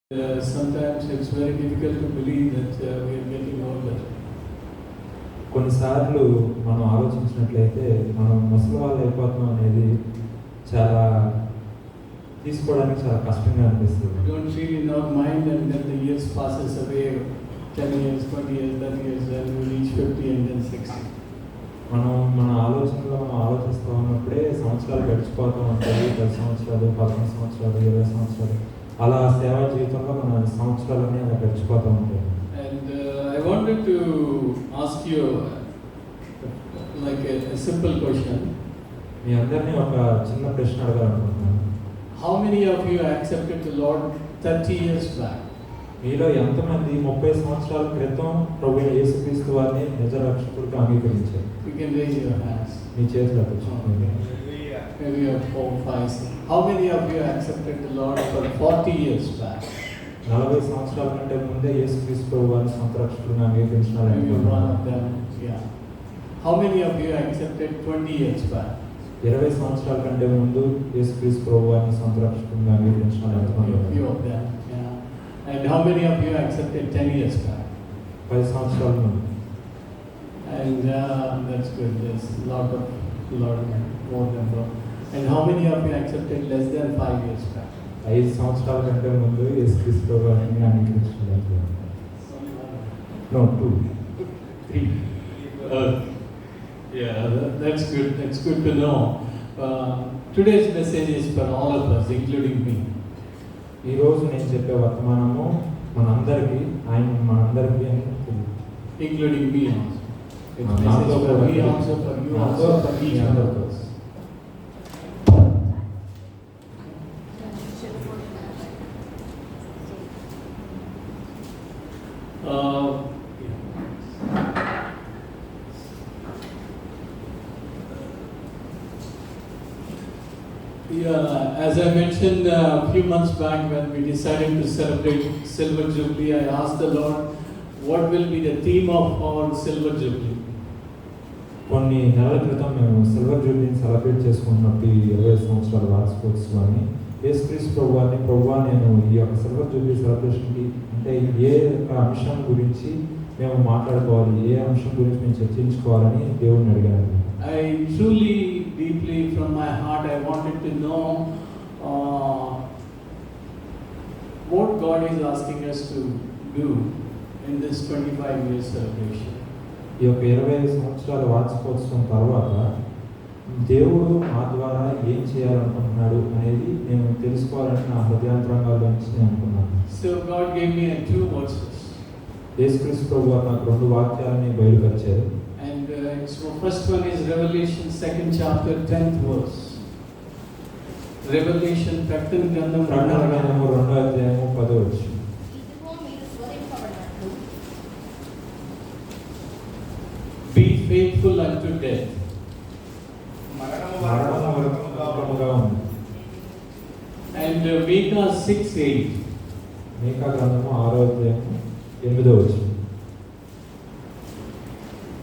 Sometimes it's very difficult to believe that we are getting older. కొన్నిసార్లు మనం ఆలోచించినట్లయితే మనం ముసలి వాళ్ళు అయిపోతున్నాం అనేది చాలా తీసుకోవడానికి చాలా కష్టంగా అనిపిస్తుంది. We don't feel in our mind, and then the years passes away, 10 years, 20 years, 30 years, then we reach 50 and then 60. మన ఆలోచనలో మనం ఆలోచిస్తూ ఉన్నప్పుడే సంవత్సరాలు గడిచిపోతూ ఉంటాయి. 10 సంవత్సరాలు, 11 సంవత్సరాలు, 20 సంవత్సరాలు, అలా సేవా జీవితంలో మన సంవత్సరాలన్నీ అలా గడిచిపోతూ ఉంటాయి. And I wanted to ask you like a simple question. మీ అందరినీ ఒక చిన్న ప్రశ్న అడగాలనుకుంటున్నాను. How many of you accepted the Lord 30 years back? మీలో ఎంతమంది 30 సంవత్సరాల క్రితం ప్రభువైన యేసుక్రీస్తు వారిని నిజ రక్షకుడిగా అంగీకరించారు? You can raise your hands. మీ చేతులు ఎత్తండి. Maybe you have 4, 5, 6. How many of you accepted the Lord for 40 years back? 40 సంవత్సరాల కంటే ముందే యేసుక్రీస్తు ప్రభు వారిని సొంత రక్షకుడిగా అంగీకరించిన Maybe one of them. Yeah. How many of you accepted 20 years back? 20 సంవత్సరాల కంటే ముందు యేసుక్రీస్తు ప్రభు వారిని సొంత రక్షకుడిగా అంగీకరించిన ఎంతమంది? Few of them. Yeah. And how many of you accepted 10 years back? 10 సంవత్సరాల ముందు. And that's good. There's a lot more than that. And how many of you accepted less than 5 years back? 5 సంవత్సరాల కంటే ముందు యేసుక్రీస్తు ప్రభు వారిని అంగీకరించిన ఎంతమంది? No, 2, 3. Yeah, that's good. That's good to know. Today's message is for all of us, including me. ఈ రోజు నేను చెప్పే వర్తమానము మనందరికీ, మనందరికీ అని Including me also. It's message for me also, for you also, for each one of us. Yeah, as I mentioned a few months back when we decided to celebrate Silver Jubilee, I asked the Lord, what will be the theme of our Silver Jubilee? కొన్ని నెలల క్రితం మేము silver జూబ్లీని celebrate చేసుకున్నప్పుడు 20 సంవత్సరాల వార్షికోత్సవాన్ని యేసుక్రీస్తు ప్రభువా నేను ఈ యొక్క సిల్వర్ జూబ్లీ సెలబ్రేషన్కి అంటే ఏ అంశం గురించి మేము మాట్లాడుకోవాలి, ఏ అంశం గురించి మేము చర్చించుకోవాలని దేవుడిని అడిగాను. I truly, deeply from my heart, I wanted to know what God is asking us to do in this 25 years celebration. ఈ యొక్క 20 సంవత్సరాల వార్షికోత్సవం తర్వాత దేవుడు మా ద్వారా ఏం చేయాలనుకుంటున్నాడు అనేది నేను తెలుసుకోవాలని నా హృదయాంతరంగాల్లో నుంచి నేను అనుకున్నాను. So God gave me 2 verses. యేసుక్రీస్తు ప్రభు నాకు 2 వాక్యాలని బయలుపరిచారు. And so first one is Revelation 2nd chapter 10th verse. Revelation ప్రకటన గ్రంథం 2వ అధ్యాయము 10వ వచనం. Be faithful unto death. మరణము వరకు కాపురముగా ఉండు. And Micah 6:8. మీకా గ్రంథము 6వ అధ్యాయము 8వ వచనం.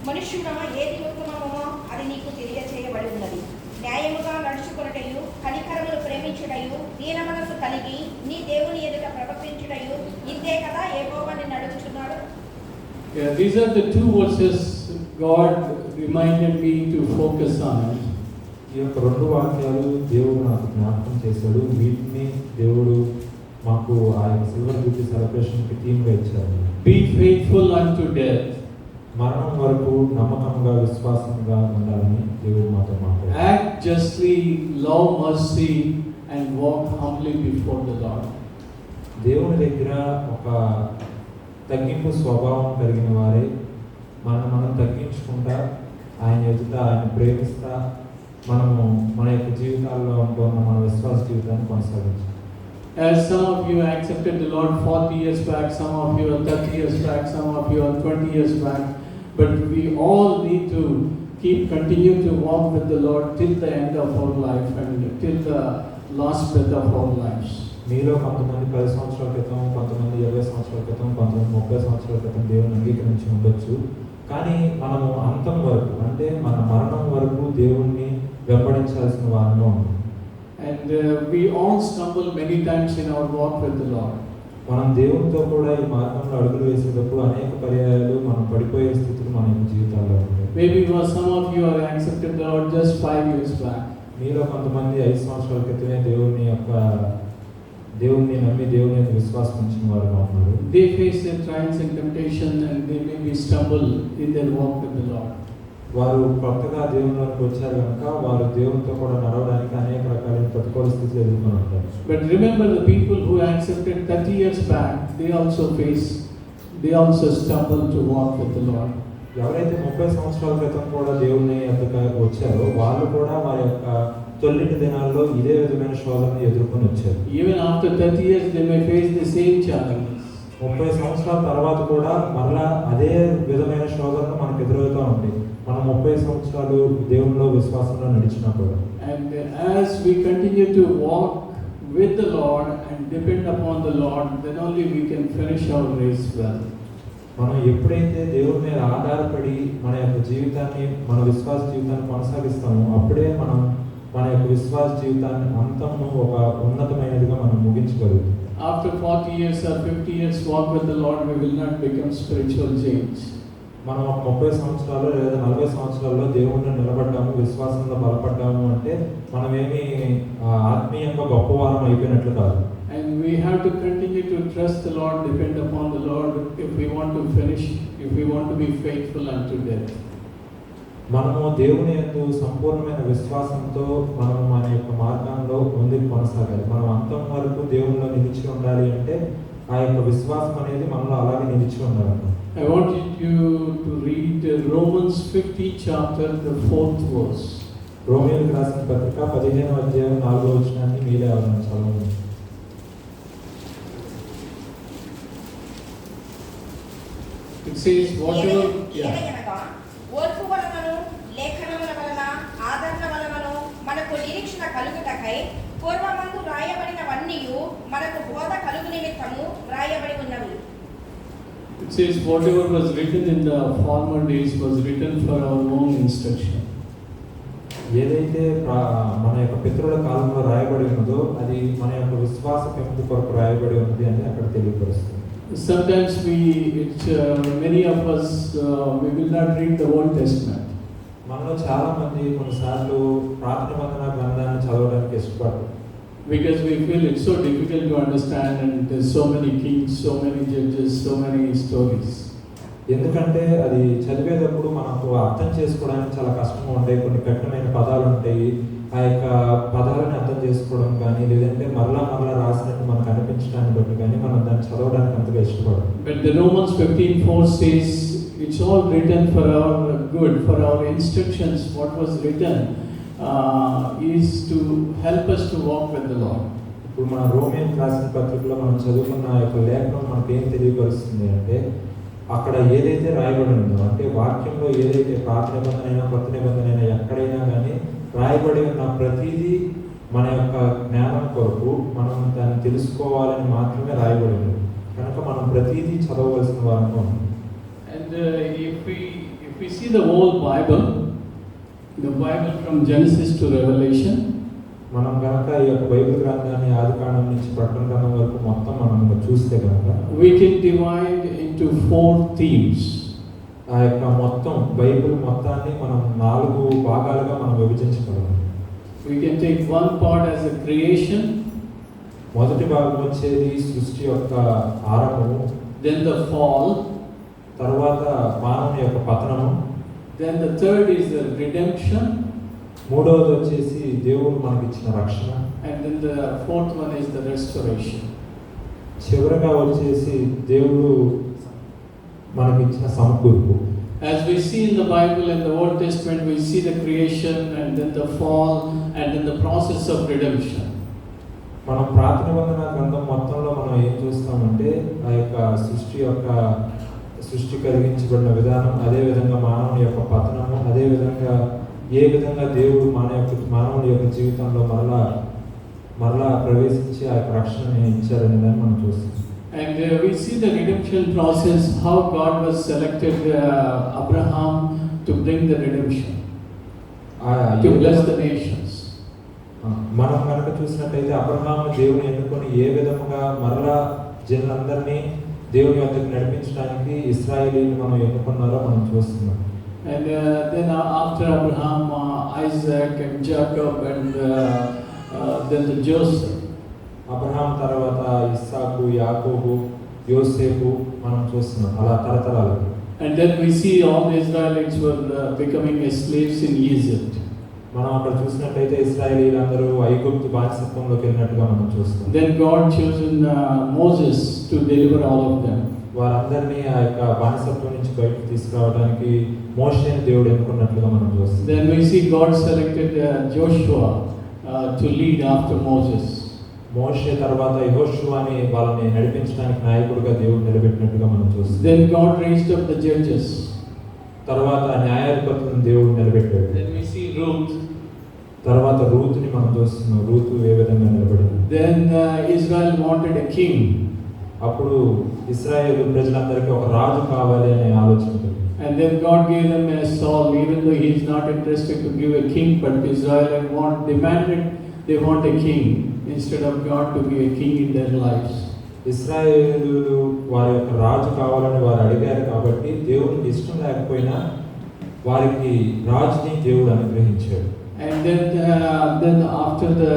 మనుష్యుడా ఏది ఉత్తమమో అది నీకు తెలియచేయబడి ఉన్నది. న్యాయముగా నడుచుకొనుటయు, కనికరమును ప్రేమించుటయు, దీన మనసు కలిగి నీ దేవుని ఎదుట ప్రవర్తించుటయు ఇంతే కదా యెహోవా నిన్ను అడుగుచున్నాడు. Yeah, these are the 2 verses God reminded me to focus on. ఈ యొక్క 2 వాక్యాలు దేవుడు నాకు జ్ఞాపకం చేశాడు. వీటిని దేవుడు మాకు ఆ యొక్క సిల్వర్ జూబ్లీ సెలబ్రేషన్కి థీమ్గా ఇచ్చారు. Be faithful unto death. మరణం వరకు నమ్మకంగా విశ్వాసంగా ఉండాలని దేవుడు మాతో మాట్లాడారు. Act justly, love mercy, and walk humbly before the Lord. దేవుని దగ్గర ఒక తగ్గింపు స్వభావం కలిగిన వారే మనం తగ్గించుకుంటా ఆయన ఎదుట ఆయన ప్రేమిస్తా మనము మన యొక్క జీవితాల్లో ఉంటున్న మన విశ్వాస జీవితాన్ని కొనసాగించాలి. As some of you accepted the Lord 40 years back, some of you are 30 years back, some of you are 20 years back, but we all need to continue to walk with the Lord till the end of our life and till the last breath of our lives. మీలో కొంతమంది 10 సంవత్సరాల క్రితం, కొంతమంది 20 సంవత్సరాల క్రితం, కొంతమంది 30 సంవత్సరాల క్రితం దేవుని అంగీకరించి ఉండొచ్చు. కానీ మనము అంతం వరకు అంటే మన మరణం వరకు దేవుణ్ణి వెంబడించాల్సిన వారిలో ఉన్నాం. And we all stumble many times in our walk with the Lord. మనం దేవునితో కూడా ఈ మార్గంలో అడుగులు వేసేటప్పుడు అనేక పర్యాయాలు మనం పడిపోయే స్థితులు మన యొక్క జీవితాల్లో ఉంటాయి. Maybe some of you are accepted the Lord just 5 years back. మీలో కొంతమంది 5 సంవత్సరాల క్రితమే దేవుని నమ్మి దేవుని యొక్క విశ్వాసం ఉంచిన వారుగా ఉన్నారు. They face their trials and temptation and they maybe stumble in their walk with the Lord. వారు కొత్తగా దేవునిలోకి వచ్చారు కనుక వారు దేవునితో కూడా నడవడానికి అనేక రకాలైన ప్రతికూల స్థితులు ఎదుర్కొని ఉంటారు. But remember, the people who accepted 30 years back, they also stumble to walk with the Lord. ఎవరైతే 30 సంవత్సరాల క్రితం కూడా దేవుని యొద్దకు వచ్చారో వాళ్ళు కూడా వారి యొక్క తొలిటి దినాల్లో ఇదే విధమైన శోధనను ఎదుర్కొని వచ్చారు. Even after 30 years, they may face the same challenges. 30 సంవత్సరాల తర్వాత కూడా మరలా అదే విధమైన శోధనలు మనకు ఎదురవుతూ ఉంటాయి. మనం 30 సంవత్సరాలు దేవునిలో విశ్వాసంలో నడిచినా కూడా. And as we continue to walk with the Lord and depend upon the Lord, then only we can finish our race well. మనం ఎప్పుడైతే దేవుని మీద ఆధారపడి మన యొక్క జీవితాన్ని, మన విశ్వాస జీవితాన్ని కొనసాగిస్తామో అప్పుడే మనం మన యొక్క విశ్వాస జీవితాన్ని అంతము ఒక ఉన్నతమైనదిగా మనం ముగించగలుగుతాం. After 40 years or 50 years walk with the Lord, we will not become spiritual giants. మనం 30 సంవత్సరాలు లేదా 40 సంవత్సరాల్లో దేవుణ్ణి నిలబడ్డాము, విశ్వాసంలో బలపడ్డాము అంటే మనమేమి ఆత్మీయంగా గొప్పవారం అయిపోయినట్లు కాదు. And we have to continue to trust the Lord, depend upon the Lord if we want to finish, if we want to be faithful unto death. మనము దేవుని యందు సంపూర్ణమైన విశ్వాసంతో మనము మన యొక్క మార్గంలో ముందుకు కొనసాగాలి. మనం అంతం వరకు దేవునిలో నిలిచి ఉండాలి అంటే ఆ యొక్క విశ్వాసం అనేది మనలో అలాగే నిలిచి ఉండాలి. I want you to read Romans 50 chapter, the 4th verse. రోమీయులకు రాసిన పత్రిక 15వ అధ్యాయం 4వ వచనాన్ని మీరే చదవండి. It says whatever ఓర్పు వలనను లేఖనముల వలన ఆదరణ వలనను మనకు నిరీక్షణ కలుగుటకై పూర్వమందు రాయబడినవన్నీయు మనకు బోధ కలుగు నిమిత్తము రాయబడి ఉన్నవి. It says whatever was written in the former days was written for our own instruction. ఏదైతే మన యొక్క పితరుల కాలంలో రాయబడి ఉన్నదో అది మన యొక్క విశ్వాస పెంపు కొరకు రాయబడి ఉన్నది అని అక్కడ తెలియపరుస్తుంది. Sometimes many of us we will not read the Old Testament. మనలో చాలా మంది కొన్నిసార్లు పాత నిబంధన గ్రంథాన్ని చదవడానికి ఇష్టపడరు. Because we feel it's so difficult to understand and there's so many kings, so many judges, so many stories. ఎందుకంటే అది చదివేటప్పుడు మనకు అర్థం చేసుకోవడానికి చాలా కష్టంగా ఉంటాయి. కొన్ని కఠినమైన పదాలు ఉంటాయి. ఆ యొక్క పదాలను అర్థం చేసుకోవడం కానీ లేదంటే మరలా రాసినట్టు మనకు అనిపించడాన్ని బట్టి కానీ మనం దాన్ని చదవడానికి అంతగా ఇష్టపడం. But the Romans 15:4 says it's all written for our good, for our instructions. What was written is to help us to walk with the Lord. ఇప్పుడు మన రోమీయులకు రాసిన పత్రికలో మనం చదువుకున్న యొక్క లేఖనం మనకు ఏం తెలియపరుస్తుంది అంటే అక్కడ ఏదైతే రాయబడి ఉందో అంటే వాక్యంలో ఏదైతే పాత నిబంధన అయినా కొత్త నిబంధన అయినా ఎక్కడైనా కానీ రాయబడి ఉన్న ప్రతిదీ మన యొక్క జ్ఞానం కొరకు మనం దాన్ని తెలుసుకోవాలని మాత్రమే రాయబడి ఉంది కనుక మనం ప్రతిదీ చదవవలసిన వారంగా ఉంది. And if we see the whole Bible from Genesis to Revelation, మనం కనుక ఈ యొక్క బైబిల్ గ్రంథాన్ని ఆదికాండం నుంచి ప్రకటన గ్రంథం వరకు మొత్తం మనం చూస్తే కనుక we can divide into 4 themes. ఆ యొక్క మొత్తం బైబిల్ మొత్తాన్ని మనం 4 భాగాలుగా మనం విభజించగలం. We can take one part as a creation. మొదటి భాగం వచ్చేది సృష్టి యొక్క ఆరంభము, then the fall, తర్వాత మానవుని యొక్క పతనము, then the third is the redemption, మూడవది వచ్చేసి దేవుడు మనకి ఇచ్చిన రక్షణ, and then the fourth one is the restoration. చివరగా వచ్చేసి దేవుడు మనకి ఇచ్చిన సమకూర్పు. As we see in the Bible, in the Old Testament, we see the creation and then the fall and then the process of redemption. మనం పాత నిబంధన గ్రంథం మొత్తంలో మనం ఏం చూస్తామంటే ఆ యొక్క సృష్టి కలిగించబడిన విధానం, అదే విధంగా మానవుని యొక్క పతనము, అదే విధంగా ఏ విధంగా దేవుడు మానవుని యొక్క జీవితంలో మరలా ప్రవేశించి ఆ యొక్క రక్షణని ఇచ్చారనే దాన్ని మనం చూస్తాం. And we see the redemption process, how God was selected Abraham to bring the redemption, to bless the nations. మనం కనుక చూసినట్లయితే అబ్రహాము దేవుని ఎన్నుకొని ఏ విధముగా మరలా జనులందరినీ దేవుని వద్దకు నడిపించడానికి ఇశ్రాయేలీయులు మనం ఎన్నుకున్నారో మనం చూస్తున్నాం. And then after Abraham, Isaac and Jacob and then the Joseph. Abraham తర్వాత ఇస్సాకు, యాకోబు, యోసేపు మనం చూస్తున్నాం అలా తరతరాలు. And then we see all the Israelites were becoming slaves in Egypt. మనం అక్కడ చూసినట్లయితే ఇశ్రాయేలీయులందరూ ఐగుప్తు బానిసత్వంలోకి వెళ్ళినట్టుగా మనం చూస్తాం. Then God chosen Moses to deliver all of them. వారందరినీ ఆ యొక్క బానిసత్వం నుంచి బయటకు తీసుకురావడానికి మోషేని దేవుడు ఎన్నుకున్నట్లుగా మనం చూస్తాం. Then we see God selected Joshua to lead after Moses. మోషే తర్వాత యెహోషువని వాళ్ళని నడిపించడానికి నాయకుడిగా దేవుడు నిలబెట్టినట్టుగా మనం చూస్తాం. Then God raised up the judges. తర్వాత న్యాయాధిపతులను దేవుడు నిలబెట్టాడు. Then we see Ruth. తర్వాత రూతుని మనం చూస్తున్నాం. రూతు ఏ విధంగా నిలబడింది. Then Israel wanted a king. అప్పుడు ఇశ్రాయేలు ప్రజలందరికీ ఒక రాజు కావాలి అనే ఆలోచన ఉంది. And then God gave them a Saul, even though he is not interested to give a king, but Israel demanded they want a king instead of God to be a king in their lives. ఇశ్రాయేలు వారి యొక్క రాజు కావాలని వారు అడిగారు కాబట్టి దేవునికి ఇష్టం లేకపోయినా వారికి రాజుని దేవుడు అనుగ్రహించాడు. And then after the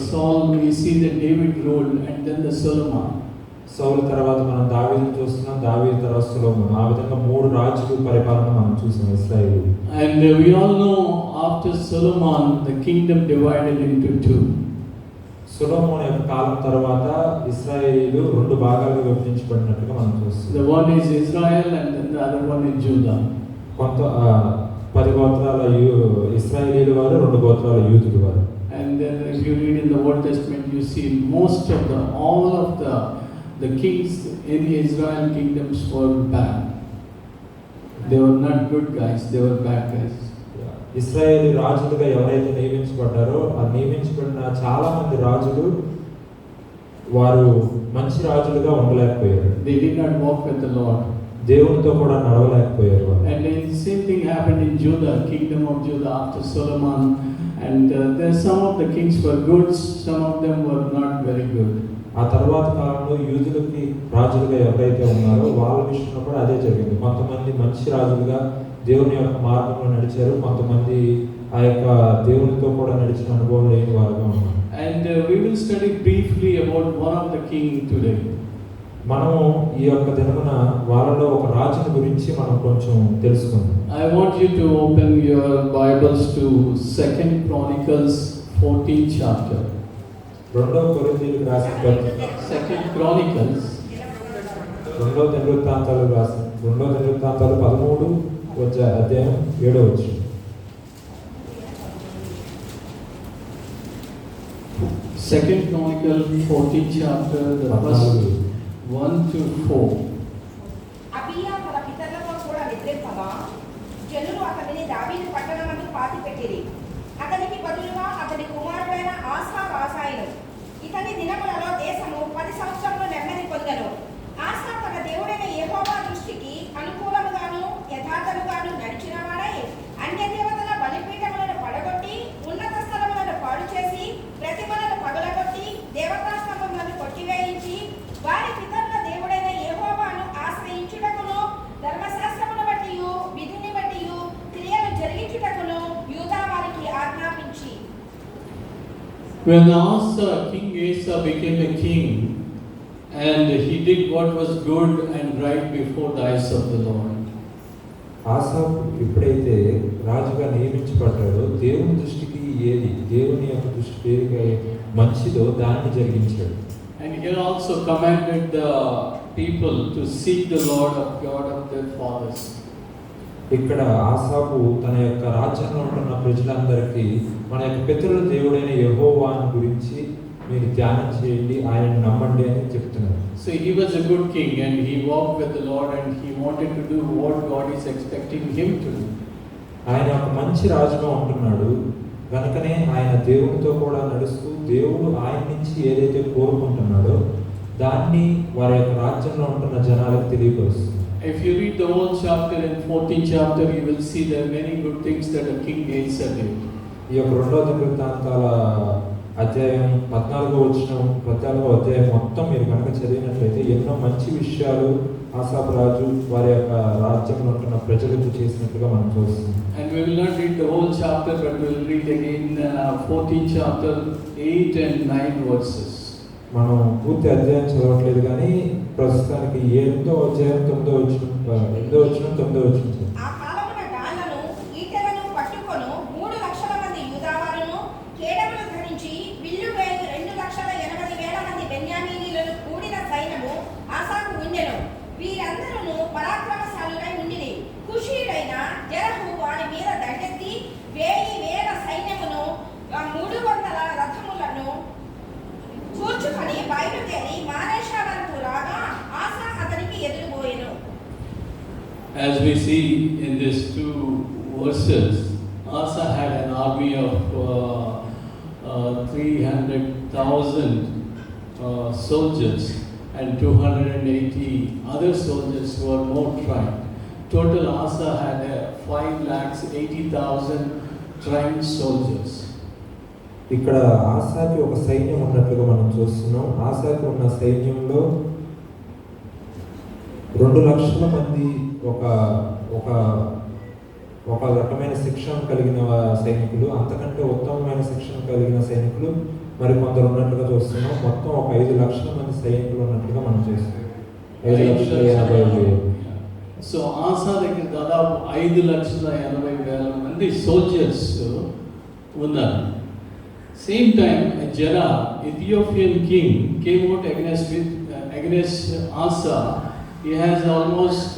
Saul we see that David ruled and then the Solomon. సౌలు తర్వాత మనం దావీదుని చూస్తున్నాం. దావీదు తర్వాత సొలొమోను. ఆ విధంగా 3 రాజుల పరిపాలన మనం చూసాం ఇశ్రాయేలు. And we all know after Solomon the kingdom divided into 2. సొలొమోను యొక్క కాలం తర్వాత ఇశ్రాయేలీయులు 2 భాగాలుగా విభజించబడినట్టుగా మనం చూస్తాం. The one is Israel and then the other one is Judah. కొంత 10 గోత్రాల ఇశ్రాయేలీయుల వారు, 2 గోత్రాల యూదుల వారు. And then if you read in the Old Testament you see most of all of the kings in the Israel kingdoms were bad. They were not good guys, they were bad guys. ఇశ్రాయేలు రాజులుగా ఎవరైతే నియమించబడ్డారో ఆ నియమించబడిన చాలా మంది రాజులు వారు మంచి రాజులుగా ఉండలేకపోయారు. They did not walk with the Lord. దేవునితో కూడా నడవలేకపోయారు. And then the same thing happened in Judah, kingdom of Judah after Solomon. And there some of the kings were good, some of them were not very good. ఆ తర్వాత కాలంలో యూదులకి రాజులుగా ఎవరైతే ఉన్నారో వాళ్ళ విషయంలో కూడా అదే జరిగింది. కొంతమంది మంచి రాజులుగా దేవుని యొక్క మార్గంలో నడిచారు, కొంతమంది ఆ యొక్క దేవునితో కూడా నడిచిన అనుభవం లేని వారుగా ఉన్నారు. And we will study briefly about one of the king today. మనము ఈ యొక్క దినమున వాళ్ళలో ఒక రాజుని గురించి మనం కొంచెం తెలుసుకుందాం. I want you to open your Bibles to 2 Chronicles 14th chapter. 2 కొరింథీయులకు రాసిన 2 Chronicles 2 దినవృత్తాంతాలు రాసిన 2 దినవృత్తాంతాలు 13 అధ్యాయం 7వ వచనం. 2 Chronicles 14th chapter, the verse 1 to 4. అబీయా తన పితరులతో కూడా నిద్రింపగా జనులు అతనిని దావీదు పట్టణమందు పాతిపెట్టిరి. అతనికి బదులుగా అతని కుమారుడైన ఆసా రాజాయను. ఇతని దినములలో దేశము 10 సంవత్సరములు నెమ్మది పొందెను. ఆసా తన దేవుడైన యెహోవా దృష్టికి అనుకూలముగాను యథార్థముగాను నడిచిన వాడై అన్య దేవతల బలిపీఠములను పడగొట్టి ఉన్నత స్థలములను పాడు చేసి ప్రతిమలను పగలగొట్టి దేవతా స్తంభములను కొట్టివేయించి వారి పితరుల దేవుడైన యెహోవాను ఆశ్రయించుటకును ధర్మశాస్త్రమును బట్టియు విధిని బట్టియు క్రియలు జరిగించుటకును యూదా వారికి ఆజ్ఞాపించి. When Asa, King Asa became a king and he did what was good and right before the eyes of the Lord. ఆసాపు ఎప్పుడైతే రాజుగా నియమించబడ్డాడో దేవుని దృష్టికి ఏది దేవుని యొక్క దృష్టికి ఏది మంచిదో దాన్ని జరిగించాడు. And he also commanded the people to seek the Lord of God of their fathers. ఇక్కడ ఆసాపు తన యొక్క రాజ్యంలో ఉంటున్న ప్రజలందరికీ మన యొక్క పితరుల దేవుడైన యెహోవాను గురించి మీరు ధ్యానం చేయండి, ఆయన నమ్మండి అని చెప్తున్నారు. So he was a good king and he walked with the Lord and he wanted to do what God is expecting him to do. ఆయన ఒక మంచి రాజుగా ఉంటున్నాడు కనుకనే ఆయన దేవునితో కూడా నడుస్తూ దేవుడు ఆయన నుంచి ఏదైతే కోరుకుంటున్నాడో దాన్ని వారి యొక్క రాజ్యంలో ఉంటున్న జనాలకు తెలియపరుస్తుంది. If you read the whole chapter in 14th chapter, you will see there are many good things that a King Asa did. ఈ యొక్క 2 దినవృత్తాంతాల అధ్యాయం 14వ అధ్యాయం మొత్తం మీరు కనుక చదివినట్లయితే ఎన్నో మంచి విషయాలు ఆసాపు రాజు వారి యొక్క రాజ్యంలో ఉంటున్న ప్రజలకు చేసినట్లుగా మనం చూస్తున్నాం. And we will not read the whole chapter, but we will read again 14th chapter, 8 and 9 verses. మనం పూర్తి అధ్యాయం చదవట్లేదు కానీ ప్రస్తుతానికి 8వ అధ్యాయం 9వ వచనం. ఆ కాలమున గాళ్ళను ఈటెలను పట్టుకొను 3,00,000 మంది యూదావారును కేడములు ధరించి విల్లు వేయు 2,80,000 మంది బెన్యామీనీయులను కూడిన సైన్యము ఆసాకు ఉండెను. వీరందరూ పరాక్రమశాలులై ఉండిరి. కుషీయుడైన జరహు వారి మీద దండెత్తి 1,000 సైన్యమును 300 రథములను కూర్చుకొని బయలుదేరి మారేషా వరకు రాగా ఆసా అతనికి ఎదురుపోయెను. As we see in these two verses, Asa had an army of 300,000 soldiers and 280 other soldiers who were more trained. Total Asa had 5,80,000 trained soldiers. ఇక్కడ ఆసాకి ఒక సైన్యం ఉన్నట్లుగా మనం చూస్తున్నాం. ఆసాకి ఉన్న సైన్యంలో 2,00,000 మంది ఒక రకమైన శిక్షణ కలిగిన సైనికులు, అంతకంటే ఉత్తమమైన శిక్షణ కలిగిన సైనికులు మరి కొందరు ఉన్నట్లుగా చూస్తున్నాం. మొత్తం ఒక 5,00,000 మంది సైనికులు ఉన్నట్లుగా మనం చూస్తున్నాం. 5,80,000. సో ఆసా దగ్గర దాదాపు 5,80,000 మంది సోల్జర్స్ ఉన్నారు. Same time, Jera, Ethiopian king, came out against Asa. He has almost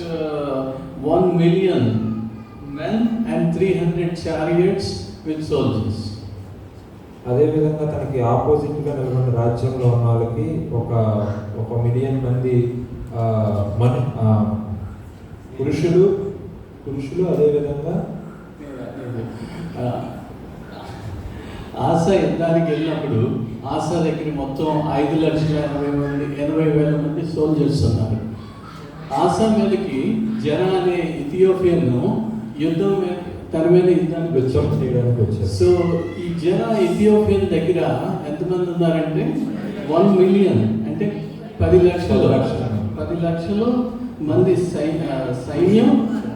1 million men and 300 chariots with soldiers. అదేవిధంగా తనకి ఆపోజిట్గా నిలబడిన రాజ్యంలో ఉన్న వాళ్ళకి ఒక 1 మిలియన్ మంది పురుషులు అదేవిధంగా ఆసా యుద్ధానికి వెళ్ళినప్పుడు ఆసా దగ్గర మొత్తం 5,80,000 మంది సోల్జర్స్ ఉన్నారు. ఆసా మీదకి జరా అనే ఇథియోపియన్ తన మీద యుద్ధానికి వచ్చారు. సో ఈ జరా ఇథియోపియన్ దగ్గర ఎంతమంది ఉన్నారంటే 1 మిలియన్, అంటే 10 లక్షలు మంది సైన్యం,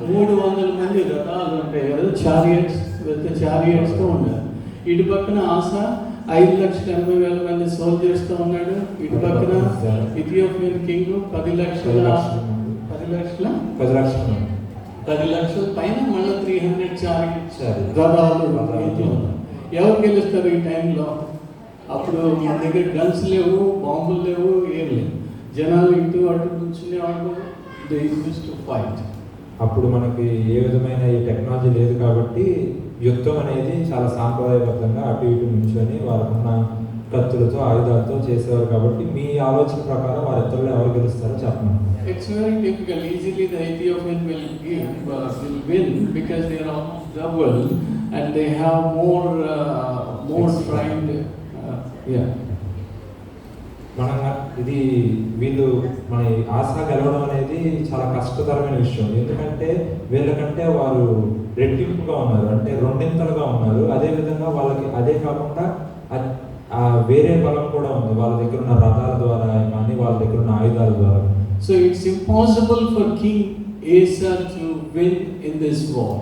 300 మంది రథాలు ఉంటాయి కదా, చారియట్స్తో ఉన్నారు. ఇటు పక్కన ఆసా 5,80,000 మంది సోల్జర్స్తో ఉన్నాడు. ఇటు పక్కన ఇథియోపియన్ కింగ్ 10 లక్షల పైన మళ్ళీ 300 చారియట్స్ రథాలు. ఎవరు గెలుస్తారు ఈ టైంలో? అప్పుడు మన దగ్గర గన్స్ లేవు, బాంబులు లేవు, ఏం లేవు. జనాలు ఇటు అటు కూర్చునేవాళ్ళు. They used to fight. అప్పుడు మనకి ఏ విధమైన ఈ టెక్నాలజీ లేదు కాబట్టి యుద్ధం అనేది చాలా సాంప్రదాయబద్ధంగా అటు ఇటు నుంచొని వారికున్న కత్తులతో ఆయుధాలతో చేసేవారు. కాబట్టి మీ ఆలోచన ప్రకారం వారిద్దరిలో ఎవరు గెలుస్తారో చెప్పండి. It's very difficult. Easily the Ethiopian will win because they are almost double and they have more trained. ఇది వీళ్ళు మన ఆసా గెలవడం అనేది చాలా కష్టతరమైన విషయం. ఎందుకంటే వీళ్ళకంటే వారు రెట్టింపుగా ఉన్నారు, అంటే రెండింతలుగా ఉన్నారు. అదేవిధంగా వాళ్ళకి అదే కాకుండా వేరే బలం కూడా ఉంది వాళ్ళ దగ్గర ఉన్న రథాల ద్వారా కానీ వాళ్ళ దగ్గర ఉన్న ఆయుధాల ద్వారా. So it's impossible for King Asa to win in this war.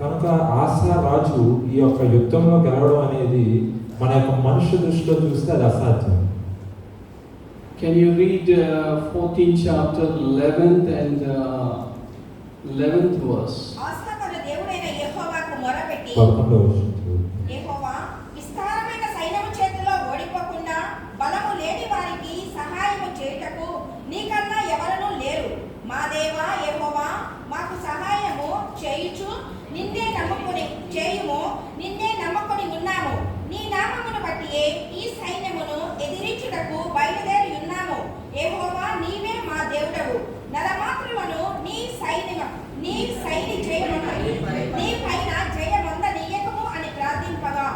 కనుక ఆసా రాజు ఈ యొక్క యుద్ధంలో గెలవడం అనేది మన యొక్క మనుష్య దృష్టిలో చూస్తే అది అసాధ్యం. Can you read 14th chapter 11th and 11th verse? ఆసా తన దేవుడైన యెహోవాకు మొరపెట్టి, యెహోవా, విస్తారమైన సైన్యము చేతిలో ఓడిపోకుండా బలము లేని వారికి సహాయము చేయుటకు నీకన్నా ఎవరనూ లేరు. మా దేవా యెహోవా, మాకు సహాయము చేయుచు నిన్నే నమ్ముకొని ఉన్నాము. నీ నామమును బట్టియే ఈ సైన్యమును ఎదిరించుటకు బయలుదేరి ఉన్నాము. యెహోవా, నీవే మా దేవుడవు. నరమాత్రులను నీ పైన జయమందనీయకము అని ప్రార్థింపగా.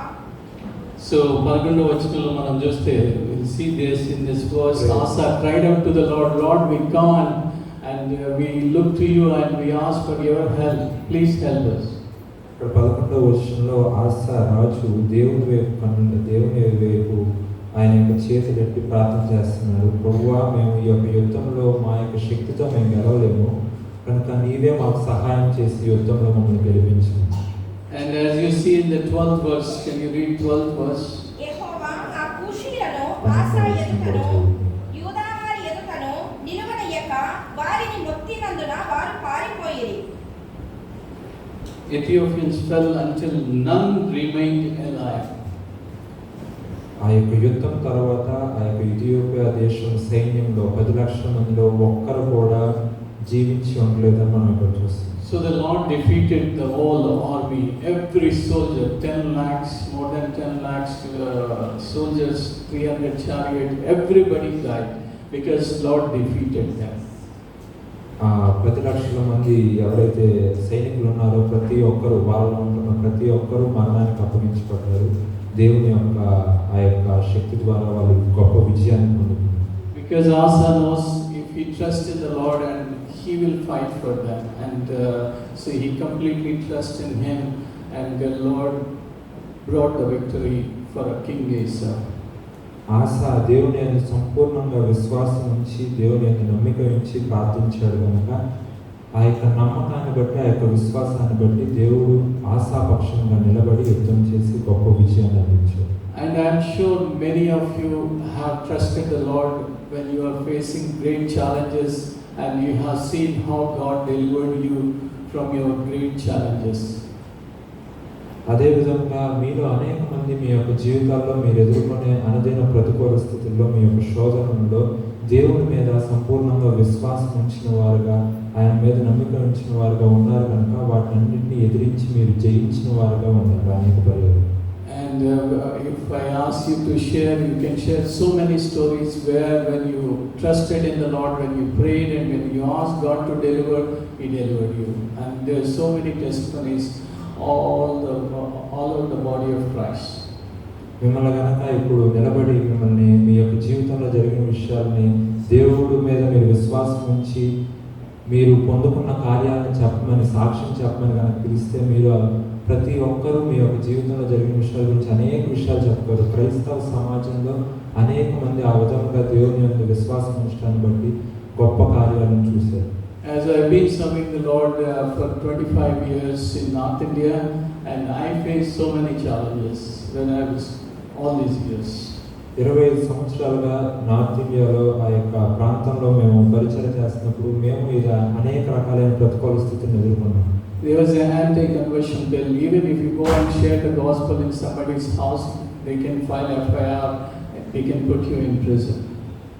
So 11వ వచనంలో మనం చూస్తే we'll see this in this verse. Asa cried out to the Lord, Lord, we come and we look to you and we ask for your help. Please help us. ఇక్కడ 11వ వచనంలో ఆసా రాజు దేవుని వైపు ఆయన యొక్క చేతులెత్తి ప్రార్థన చేస్తున్నాడు. ప్రభువా, మేము ఈ యొక్క యుద్ధంలో మా యొక్క శక్తితో మేము గెలవలేము కనుక నీవే మాకు సహాయం చేసి యుద్ధంలో మమ్మల్ని గెలిపించు. And as you see in the 12th verse, can you read 12th verse? యెహోవా ఆ కూషీయులను ఆసా ఎదుటను యూదా వారి ఎదుటను నిలువనయ్యక వారిని మొత్తినందున వారు పారిపోయిరి. Ethiopians fell until none remained alive. ఆ యొక్క యుద్ధం తర్వాత ఆ యొక్క ఇథియోపియా దేశం సైన్యంలో 10 లక్షల మందిలో ఒక్కరు కూడా జీవించి ఉండలేదని మనం ఇక్కడ చూస్తాం. So the Lord defeated the whole army, every soldier, 10 lakhs, more than 10 lakhs soldiers, 300 chariot, everybody died because Lord defeated them. 10 లక్షల మంది ఎవరైతే సైనికులు ఉన్నారో ప్రతి ఒక్కరు వాళ్ళలో ఉంటున్న ప్రతి ఒక్కరు మరణానికి అప్పగించబడ్డారు. దేవుని యొక్క ఆ యొక్క శక్తి ద్వారా వాళ్ళు గొప్ప విజయాన్ని పొందుతున్నారు. Because Asa knows if he trusts in the Lord and he will fight for them, and so he completely trusts in him, and the Lord brought the victory for King Asa. ఆసా దేవుని యందు సంపూర్ణంగా విశ్వాసం ఉంచి దేవుని యందు నమ్మిక ఉంచి ప్రార్థించాడు కనుక ఆ యొక్క నమ్మకాన్ని బట్టి ఆ యొక్క విశ్వాసాన్ని బట్టి దేవుడు ఆసా పక్షంగా నిలబడి యుద్ధం చేసి గొప్ప విజయాన్ని అందించాడు. And I am sure many of you have trusted the Lord when you are facing great challenges, and you have seen how God delivered you from your great challenges. అదేవిధంగా మీలో అనేక మంది మీ యొక్క జీవితాల్లో మీరు ఎదుర్కొనే అనుదిన ప్రతికూల స్థితుల్లో మీ యొక్క శోధనలో దేవుని మీద సంపూర్ణంగా విశ్వాసం ఉంచిన వారుగా ఆయన మీద నమ్మిక ఉంచిన వారుగా ఉన్నారు కనుక వాటినన్నింటినీ ఎదిరించి మీరు జయించిన వారుగా ఉన్నారు అనేక పర్యాలు. And if I ask you to share, you can share so many stories where when you trusted in the Lord, when you prayed and when you asked God to deliver, He delivered you. And there are so many testimonies all over the body of Christ. మిమ్మల్ని కనుక ఇప్పుడు నిలబడి మిమ్మల్ని మీ యొక్క జీవితంలో జరిగిన విషయాల్ని దేవుడు మీద మీరు విశ్వాసం ఉంచి మీరు పొందుకున్న కార్యాలను చెప్పమని సాక్ష్యం చెప్పమని కనుక పిలిస్తే మీరు ప్రతి ఒక్కరూ మీ యొక్క జీవితంలో జరిగిన విషయాల గురించి అనేక విషయాలు చెప్తారు. క్రైస్తవ సమాజంలో అనేక మంది ఆ విధంగా దేవుని యొక్క విశ్వాసం ఉంచడాన్ని బట్టి గొప్ప కార్యాలను చూశారు. As I've been serving the Lord for 25 years in North India, and I faced so many challenges when I was all these years. 25 సంవత్సరాలుగా నార్త్ ఇండియాలో ఆ యొక్క ప్రాంతంలో మేము పరిచయం చేస్తున్నప్పుడు మేము ఇలా అనేక రకాలైన ప్రతికూల స్థితిని ఎదుర్కొన్నాం. There was an anti-conversion bill. Even if you go and share the gospel in somebody's house, they can file FIR, they can put you in prison.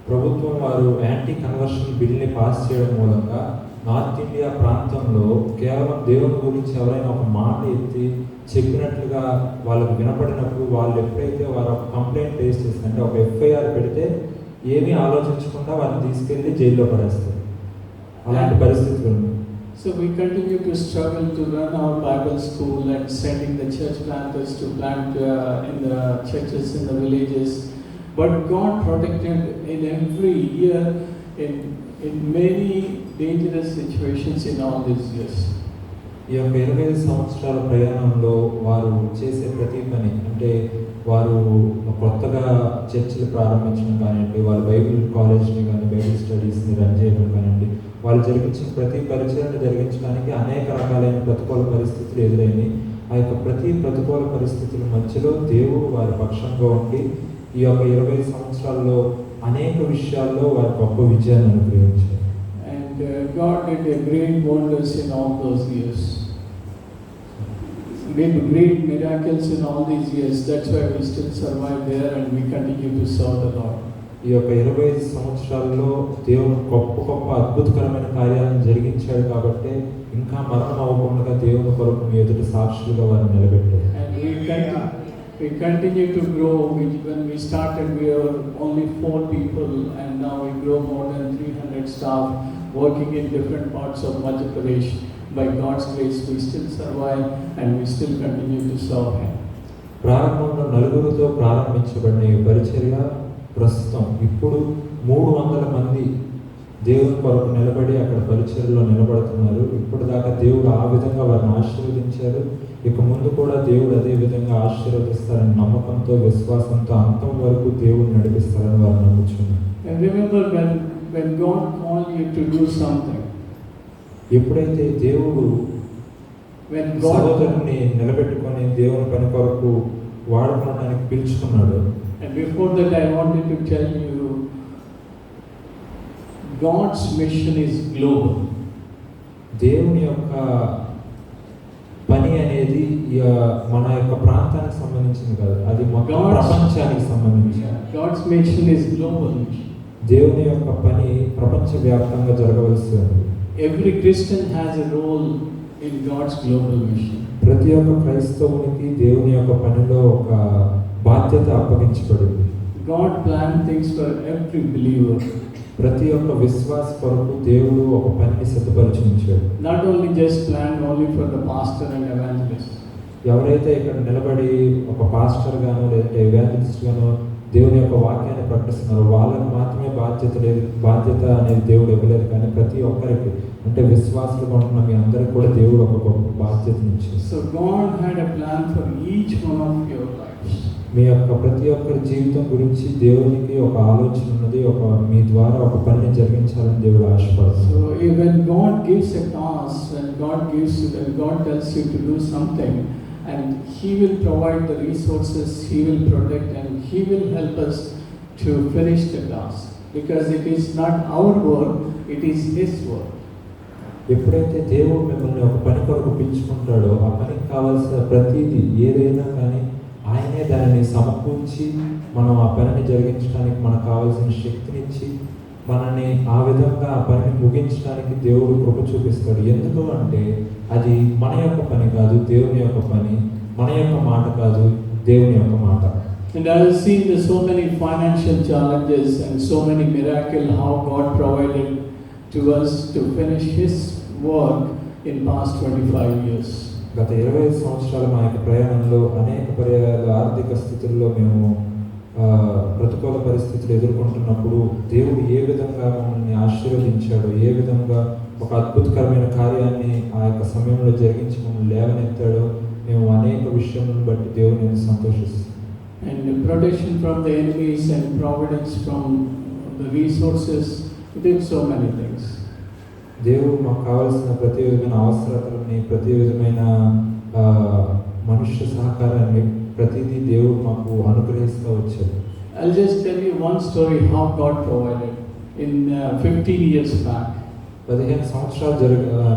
ప్రభుత్వం వారు యాంటీ కన్వర్షన్ బిల్ని పాస్ చేయడం మూలంగా నార్త్ ఇండియా ప్రాంతంలో కేవలం దేవుని గురించి ఎవరైనా ఒక మాట ఎత్తి చెప్పినట్లుగా వాళ్ళకు వినపడినప్పుడు వాళ్ళు ఎప్పుడైతే వారు ఒక కంప్లైంట్ రేస్ చేస్తారు అంటే ఒక ఎఫ్ఐఆర్ పెడితే ఏమీ ఆలోచించకుండా వారిని తీసుకెళ్ళి జైల్లో పడేస్తారు. అలాంటి పరిస్థితులు ఉన్నాయి. So we continue to struggle to run our Bible school and sending the church planters to plant in the churches in the villages. But God protected in every year in many dangerous situations in all these years. ఈ యొక్క 25 సంవత్సరాల ప్రయాణంలో వారు చేసే ప్రతి పని అంటే వారు కొత్తగా చర్చిలు ప్రారంభించడం కానివ్వండి, వాళ్ళ బైబిల్ కాలేజ్ని కానీ బైబిల్ స్టడీస్ని రన్ చేయడం కానివ్వండి, వాళ్ళు జరిగించిన ప్రతి పరిచయాన్ని జరిగించడానికి అనేక రకాలైన ప్రతికూల పరిస్థితులు ఎదురైనాయి. ఆ యొక్క ప్రతి ప్రతికూల పరిస్థితుల మధ్యలో దేవుడు వారి పక్షంగా ఉండి ఈ యొక్క 20 సంవత్సరాల్లో అనేక విషయాల్లో వారి గొప్ప విజయాన్ని అనుగ్రహించారు. And God did a great wonders in all those years. Did great miracles in all these years. That's why we still survive there and we continue to serve the Lord. ఈ యొక్క 25 సంవత్సరాల్లో దేవుడు గొప్ప అద్భుతకరమైన కార్యాలను జరిగించాడు కాబట్టి ఇంకా మరణం అవ్వకుండా దేవుని కొరకు మీ ఎదుట సాక్షులుగా వారిని నిలబెట్టారు. And we continue to grow. When we started, we were only 4 people, and now we grow more than 300 staff working in different parts of Madhya Pradesh. By God's grace, we still survive and we still continue to serve Him. ప్రారంభంలో 4 ప్రారంభించబడిన ఈ పరిచర్య ప్రస్తుతం ఇప్పుడు 300 మంది దేవుని కొరకు నిలబడి అక్కడ పరిచర్యలో నిలబడుతున్నారు. ఇప్పటిదాకా దేవుడు ఆ విధంగా వారిని ఆశీర్వదించారు. ఇక ముందు కూడా దేవుడు అదే విధంగా ఆశీర్వదిస్తారని నమ్మకంతో, విశ్వాసంతో అంతం వరకు దేవుడు నడిపిస్తారని వారు నమ్ముచున్నారు. And remember, when God called you to do something, ఎప్పుడైతే దేవుడు when God, సహోదరుని నిలబెట్టుకొని దేవుని పని కొరకు వాడుకోవడానికి పిలుచుకున్నాడు. and before that I wanted to tell you, God's mission is global. దేవుని యొక్క పని అనేది మన యొక్క ప్రాంతానికి సంబంధించింది కాదు, అది మొత్తం ప్రపంచానికి సంబంధించింది. God's mission is global. దేవుని యొక్క పని ప్రపంచవ్యాప్తంగా జరగవలసి ఉంది. Every Christian has a role in God's global mission. ప్రతి ఒక్క క్రైస్తవునికి దేవుని యొక్క పనిలో ఒక బాధ్యత అప్పగించబడింది. God planned things for every believer. ప్రతి ఒక్క విశ్వాస కొరకు దేవుడు ఒక పనిని సిద్ధపరిచి ఉంచాడు. Not only just planned only for the pastor and evangelist. ఎవరైతే ఇక్కడ నిలబడి ఒక పాస్టర్ గాను లేదంటే ఎవాంజలిస్ట్ గాను దేవుని యొక్క వాక్యాన్ని ప్రకటిస్తున్నారు, వాళ్ళకి మాత్రమే బాధ్యత అనేది దేవుడు ఇవ్వలేదు. కానీ ప్రతి ఒక్కరికి, అంటే విశ్వాసులుగా ఉంటున్న మీ అందరికి కూడా దేవుడు ఒక గొప్ప బాధ్యతని ఇచ్చారు. So God had a plan for each one of your lives. మీ యొక్క ప్రతి ఒక్కరి జీవితం గురించి దేవునికి ఒక ఆలోచన ఉన్నది. మీ ద్వారా ఒక పనిని జరిగించాలని దేవుడు ఆశపడుతుంది. So when God gives a task, when God tells you to do something, and He will provide the resources, He will protect, and He will help us to finish the task. Because it is not our work, it is His work. ఎప్పుడైతే దేవుడు మిమ్మల్ని ఒక పని కొరకు పిలుచుకుంటాడో, ఆ పనికి కావాల్సిన ప్రతిదీ ఏదైనా కానీ ఆయనే దానిని సమకూర్చి మనం ఆ పనిని జరిగించడానికి మనకు కావాల్సిన శక్తినిచ్చి మనని ఆ విధంగా ఆ పనిని ముగించడానికి దేవుడు కృప చూపిస్తాడు. ఎందుకు అంటే అది మన యొక్క పని కాదు, దేవుని యొక్క పని. మన యొక్క మాట కాదు, దేవుని యొక్క మాట. And I have seen so many financial challenges and so many miracles how God provided to us to finish His work in past 25 years. గత 25 సంవత్సరాల మా యొక్క ప్రయాణంలో అనేక పర్యాయాలు ఆర్థిక స్థితుల్లో మేము ప్రతికూల పరిస్థితులు ఎదుర్కొంటున్నప్పుడు దేవుడు ఏ విధంగా మమ్మల్ని ఆశీర్వదించాడో, ఏ విధంగా ఒక అద్భుతకరమైన కార్యాన్ని ఆ యొక్క సమయంలో జరిగించి మమ్మల్ని లేవనెత్తాడో మేము అనేక విషయాలను బట్టి దేవుని సంతోషిస్తాం. And the protection from the enemies and providence from the resources, He did so many things. దేవుడు మాకు కావాల్సిన ప్రతి విధమైన అవసరతలని, ప్రతి విధమైన మనుష్య సహకారాన్ని ప్రతిదీ దేవుడు మాకు అనుగ్రహిస్తూ వచ్చాడు. I'll just tell you one story how God provided in 15 years back. 15 సంవత్సరాల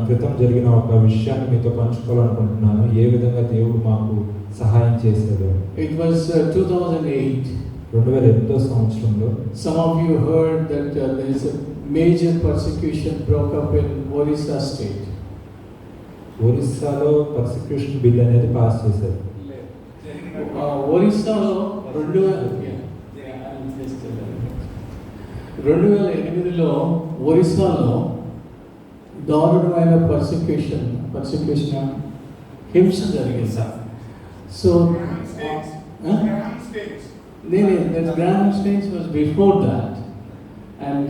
క్రితం జరిగిన ఒక విషయాన్ని మీతో పంచుకోవాలనుకుంటున్నాను. ఏ విధంగా దేవుడు మాకు సహాయం చేశాడు. It was 2008. 2008 సంవత్సరంలో Some of you heard that there is a major persecution broke up in Orissa state. ఒరిస్సాలో పర్సిక్యూషన్ బిల్ అనేది పాస్ చేశారు. ఒరిస్సాలో 2008లో ఒరిస్సాలో దారుణమైన పర్సిక్యూషన్ హింస జరిగింది. So the Graham States was before that, and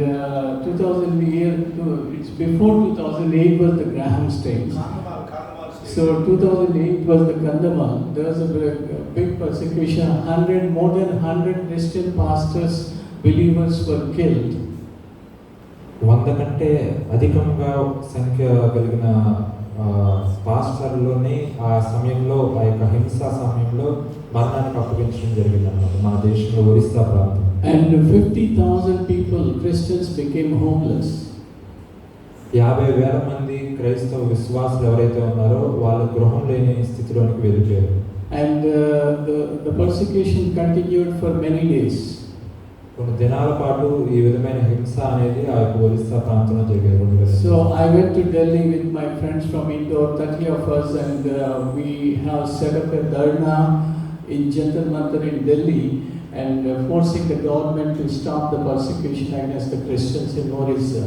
it's before 2008 was the Graham States. So 2008 was the Kandamal. There was a big persecution. More than 100 Christian pastors, believers were killed. 100 కంటే అధికంగా సంఖ్య కలిగిన పాస్టర్లోని ఆ సమయంలో, ఆ యొక్క హింసా సమయంలో మరణానికి అప్పగించడం జరిగిందన్నమాట మన దేశంలో ఒరిస్సా ప్రాంతం. And 50,000 people, Christians, became homeless. 50,000 మంది క్రైస్తవ విశ్వాసులు ఎవరైతే ఉన్నారో వాళ్ళు గృహం లేని స్థితిలోనికి వెళ్ళిపోయారు. And the persecution continued for many days. కొన్ని దినాల పాటు ఈ విధమైన హింస అనేది ఆ యొక్క ఒరిస్సా ప్రాంతంలో జరిగేది. So I went to Delhi with my friends from Indore, 30 of us, and we have set up a dharna in Jantar Mantar in Delhi, and forcing the government to stop the persecution against the Christians in Orissa.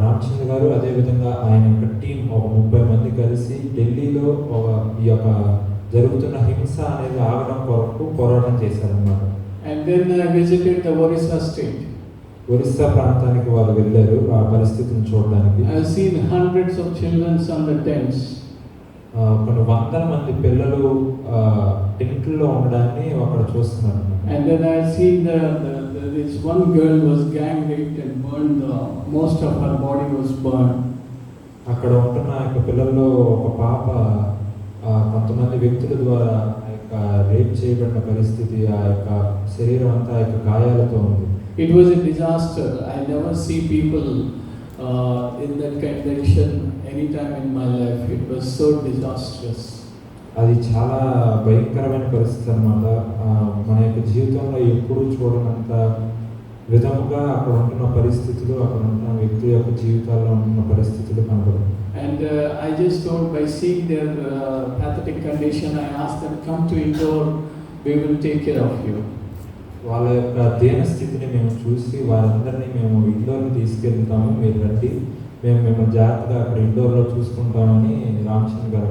Ramachandra గారు అదేవిధంగా ఆయన యొక్క team ఒక 30 మంది కలిసి ఢిల్లీలో ఈ యొక్క జరుగుతున్న హింస అనేది ఆగడం కొరకు పోరాటం చేశారన్నమాట. And then I visited the Orissa state. Orissa ప్రాంతానికి వారు వెళ్ళారు ఆ పరిస్థితిని చూడడానికి. I've seen hundreds of children on the tents. కొన్ని వందల మంది పిల్లలు టెంట్లో ఉండడాన్ని అక్కడ చూస్తున్నారు. And then I've seen this one girl was gang raped and burned. Most of her body was burned. అక్కడ ఉంటున్న యొక్క పిల్లల్లో ఒక పాప కొంతమంది వ్యక్తుల ద్వారా ఆ యొక్క రేప్ చేయబడిన పరిస్థితి, ఆ యొక్క శరీరం అంతా ఆ యొక్క గాయాలతో ఉంది. It was a disaster. I never see people in that condition anytime in my life. It was so disastrous. అది చాలా భయంకరమైన పరిస్థితి అన్నమాట. మన యొక్క జీవితంలో ఎప్పుడూ చూడనంత విధముగా అక్కడ ఉంటున్న పరిస్థితులు, అక్కడ ఉంటున్న వ్యక్తుల యొక్క జీవితాల్లో ఉంటున్న పరిస్థితులు కనబడవు. And I just thought by seeing their pathetic condition, I asked them, come to Indore, we will take care of you. వాళ్ళ యొక్క దీన స్థితిని మేము చూసి వారందరినీ మేము ఇండోర్ని తీసుకెళ్తాము, మీరు రండి, మేము జాగ్రత్తగా అక్కడ ఇండోర్లో చూసుకుంటామని రామచంద్ర గారు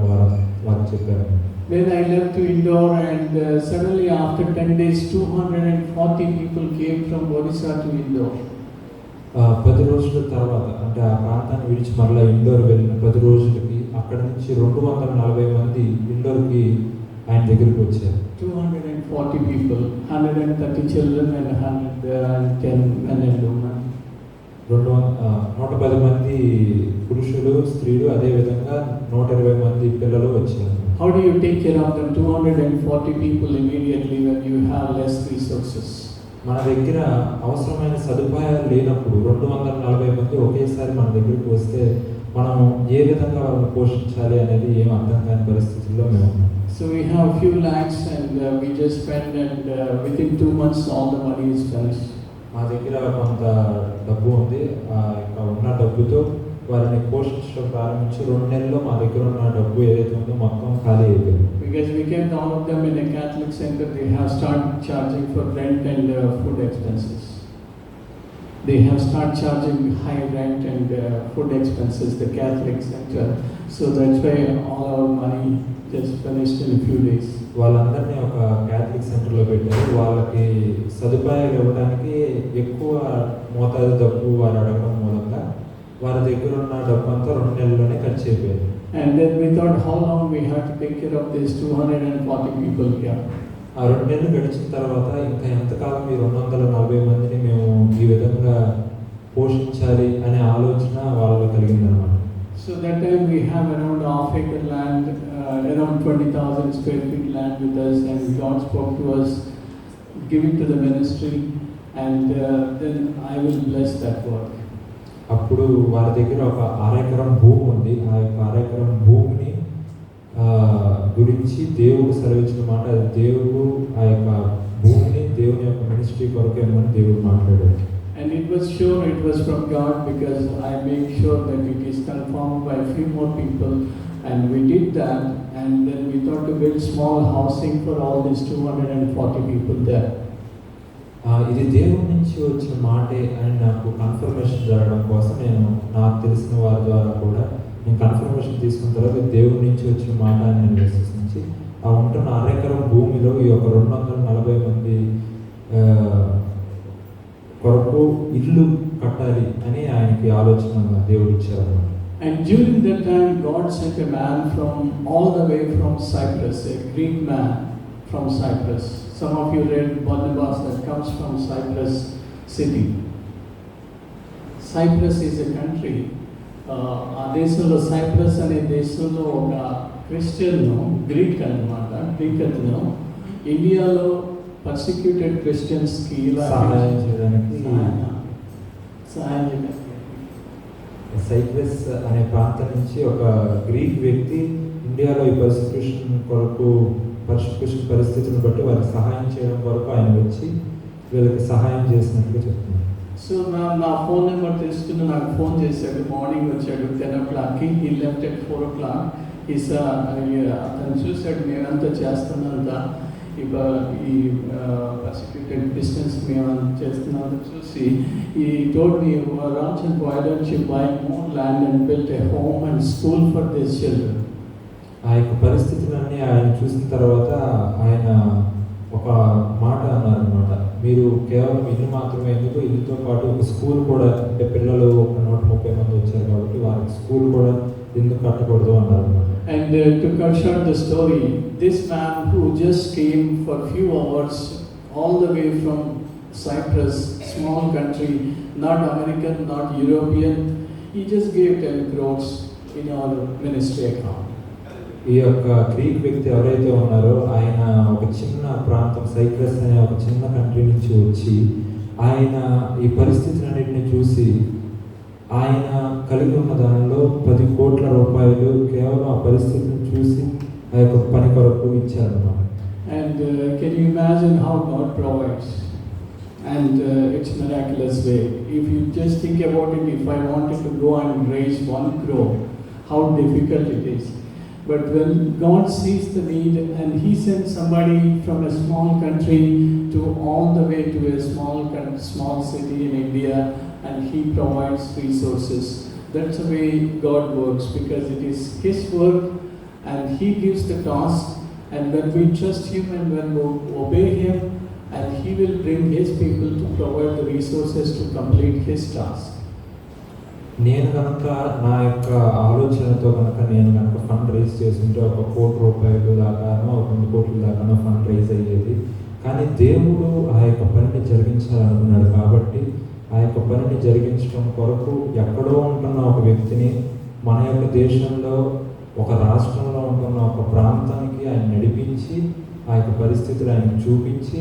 వారు చెప్పారు. Then I left to Indore and suddenly after 10 days 240 people came from Odisha to Indore. 10 రోజుల తర్వాత అంటే ఆ ప్రాంతాన్ని విడిచి మరలా ఇండోర్ వెళ్ళిన 10 రోజులకి అక్కడ నుంచి 240 మంది ఇండోర్కి ఆయన దగ్గరికి వచ్చారు. 240 people, 130 children and 110 men and women. 110 మంది పురుషులు, స్త్రీలు, అదే విధంగా 120 మంది పిల్లలు వచ్చారు. How do you take care of them 240 people immediately when you have less resources? మన దగ్గర అవసరమైన సదుపాయాలు లేనప్పుడు 240 మంది ఒకేసారి మన దగ్గరికి వస్తే మనం ఏ విధంగా వాళ్ళని పోషించాలి అనేది ఏం అర్థం కాని పరిస్థితుల్లో మేము ఉన్నాం. So we have a few lakhs and we just spend and within 2 months all the money is finished. మా దగ్గర కొంత డబ్బు ఉంది. ఆ యొక్క ఉన్న డబ్బుతో వారిని పోషించడం ప్రారంభించి 2 నెలల్లో మా దగ్గర ఉన్న డబ్బు ఏదైతే ఉందో మొత్తం ఖాళీ అయిపోయింది. Because we kept all of them in a Catholic center, they have started charging for rent and food expenses. They have started charging high rent and food expenses, the Catholic center. So that's why all our money just finished in a few days. వాళ్ళందరినీ ఒక Catholic సెంటర్లో పెట్టారు. వాళ్ళకి సదుపాయాలు ఇవ్వడానికి ఎక్కువ మోతాదు డబ్బు వారు అడగడం మూలంగా వారి దగ్గర ఉన్న డబ్బు అంతా 2 నెలల్లోనే ఖర్చు అయిపోయింది. And then we thought how long we have to take care of these 240 people here. ఆ 2 నెలలు గడిచిన తర్వాత ఇంకా ఎంతకాలం ఈ 240 మందిని మేము ఈ విధంగా పోషించాలి అనే ఆలోచన వాళ్ళలో కలిగిందనమాట. So that time we have around half acre land, around 20,000 square feet land with us, and God spoke to us, give it to the ministry, and then I will bless that work. అప్పుడు వారి దగ్గర ఒక 6 ఎకరం భూమి ఉంది. ఆ యొక్క 6 ఎకరం భూమిని గురించి దేవుడు సెలవిచ్చిన మాట, దేవుడు ఆ యొక్క భూమిని దేవుని యొక్క మినిస్ట్రీ కొరకు ఏమని దేవుడు మాట్లాడాడు. And it was sure it was from God because I made sure that it is confirmed by few more people, and we did that, and then we thought to build small housing for all these 240 people there. ఇది దేవుడి నుంచి వచ్చిన మాటే అని నాకు confirmation జరగడం కోసం నేను నాకు తెలిసిన వారి ద్వారా కూడా నేను కన్ఫర్మేషన్ తీసుకున్న తర్వాత దేవుడి నుంచి వచ్చిన మాట అని నేను విశ్వసించి ఆ ఉంటున్న 6 ఎకరం భూమిలో ఈ యొక్క 240 మంది కొరకు ఇల్లు కట్టాలి అని ఆయనకి ఆలోచన దేవుడు ఇచ్చారు. And during that time God sent a man from all the way from Cyprus, a Greek man from Cyprus. Some of you read Barnabas that comes from Cyprus city. Cyprus is a country. ఆ దేశంలో cypress అనే దేశంలో ఒక Christian Greek అన్నమాట, Greek అతను ఇండియాలో persecuted క్రిస్టియన్స్కి ఇలా సహాయం చేయడానికి సహాయం చేయడానికి సైప్రస్ అనే ప్రాంతం నుంచి ఒక గ్రీక్ వ్యక్తి ఇండియాలో ఈ పర్సిక్యూషన్ పరిస్థితులను బట్టి వారికి సహాయం చేయడం కొరకు ఆయన వచ్చి వీళ్ళకి సహాయం చేసినట్టుగా చెప్తున్నారు. సో నా ఫోన్ నెంబర్ తీసుకుని నాకు ఫోన్ చేశాడు. మార్నింగ్ వచ్చాడు 10 o'clockకి. He left at 4 o'clock. అతను చూశాడు నేనంతా చేస్తున్నంత ఈ పర్సిక్యూటెడ్ క్రిస్టియన్స్ మేము చేస్తున్నంత చూసి ఈ told me Ramachandra, why don't you buy more land and build a home and school for these children. ఆ యొక్క పరిస్థితులన్నీ ఆయన చూసిన తర్వాత ఆయన ఒక మాట అన్నారనమాట, మీరు కేవలం ఇల్లు మాత్రమే ఎందుకు, ఇల్లుతో పాటు ఒక స్కూల్ కూడా, అంటే పిల్లలు ఒక 130 మంది వచ్చారు కాబట్టి వారికి స్కూల్ కూడా ఎందుకు కట్టకూడదు అన్నారు. And to cut short the story, this man who just came for few hours all the way from Cyprus, small country, not American, not European, he just gave 10 crores in our ministry account. ఈ యొక్క Greek వ్యక్తి ఎవరైతే ఉన్నారో ఆయన ఒక చిన్న ప్రాంతం, cypress అనే ఒక చిన్న కంట్రీ నుంచి వచ్చి ఆయన ఈ పరిస్థితులన్నింటినీ చూసి ఆయన కలిగి ఉన్న దానిలో 10 కోట్ల రూపాయలు కేవలం ఆ పరిస్థితిని చూసి ఆ యొక్క పని కొరకు ఇచ్చారన్నమాట. And can you imagine how God provides? And it's miraculous way. If you just think about it, if I wanted to go and raise 1 crore, how difficult it is. But when God sees the need and He sends somebody from a small country to all the way to a small city in India, and He provides resources, that's the way God works, because it is His work and He gives the task, and when we trust Him and when we obey Him, and He will bring His people to provide the resources to complete His task. నేను కనుక నా యొక్క ఆలోచనతో కనుక నేను కనుక fund rise చేస్తుంటే 1 కోటి రూపాయలు దాకానో 2 కోట్ల దాకానో ఫండ్ రైజ్ అయ్యేది. కానీ దేవుడు ఆ యొక్క పనిని జరిగించాలనుకున్నాడు కాబట్టి ఆ యొక్క పనిని జరిగించడం కొరకు ఎక్కడో ఉంటున్న ఒక వ్యక్తిని మన యొక్క దేశంలో, ఒక రాష్ట్రంలో ఉంటున్న ఒక ప్రాంతానికి ఆయన నడిపించి ఆ యొక్క పరిస్థితులు ఆయన చూపించి,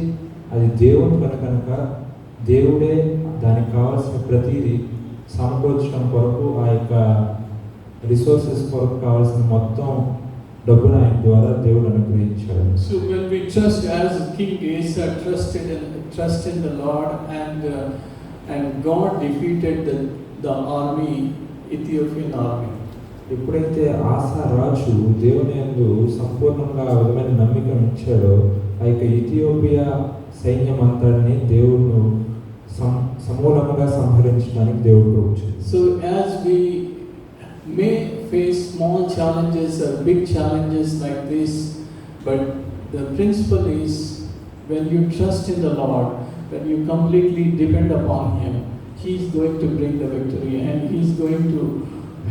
అది దేవుని పని కనుక దేవుడే దానికి కావాల్సిన ప్రతిదీ సమకూర్చడం కొరకు, ఆ యొక్క రిసోర్సెస్ కొరకు కావాల్సిన మొత్తం డబ్బును ఆయన ద్వారా దేవుడు అనుగ్రహించాడు. So when we trust, as King Asa trust in the Lord, and God defeated the army, Ethiopian army. ఎప్పుడైతే ఆసా రాజు దేవుని యందు సంపూర్ణంగా ఆ విధమైన నమ్మిక ఉంచాడో ఆ యొక్క ఇథియోపియా సైన్యం అంతటిని దేవుడు సమూలంగా సంహరించడానికి దేవుడు వచ్చాడు. So as we may face small challenges or big challenges like this, but the principle is, when you trust in the Lord, when you completely depend upon Him, He is going to bring the victory, and He is going to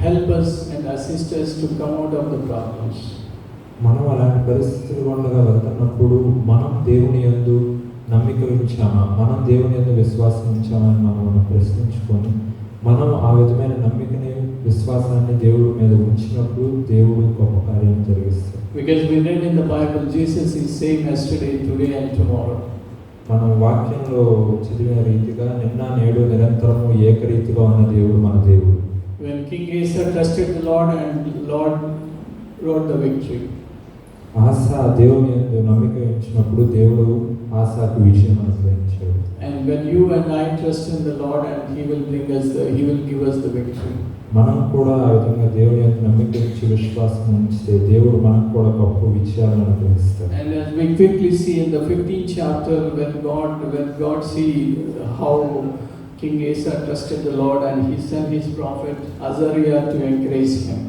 help us and assist us to come out of the problems. మనం అలాంటి పరిస్థితులు గుండా వెళ్తున్నప్పుడు మనం దేవుని యందు నమ్మిక ఉంచామా, మనం దేవుని యందు విశ్వాసం ఉంచామా అని మనం ప్రశ్నించుకొని, మనం ఆ విధమైన నమ్మికని, విశ్వాసాన్ని దేవుడి మీద ఉంచినప్పుడు దేవుడు గొప్ప కార్యం జరిగిస్తాడు. Because we read in the Bible, Jesus is same yesterday, today and tomorrow. మనం వాక్యంలో చదివిన రీతిగా నిన్న నేడు నిరంతరము ఏకరీతిగా ఉన్న దేవుడు మన దేవుడు. When King Asa trusted the Lord, and Lord wrote the victory. ఆసా దేవుని యందు నమ్మిక ఉంచినప్పుడు దేవుడు ఆసాకు విజయం అనుగ్రహించాడు. And when you and I trust in the Lord, and He will give us the victory. మనం కూడా ఆ విధంగా దేవుని యందు నమ్మిక ఉంచి విశ్వాసం ఉంచితే దేవుడు మనకు కూడా గొప్ప విజయాలను అనుగ్రహిస్తాడు. And as we quickly see in the 15th chapter, when God see how King Asa trusted the Lord, and he sent his prophet Azariah to encourage him.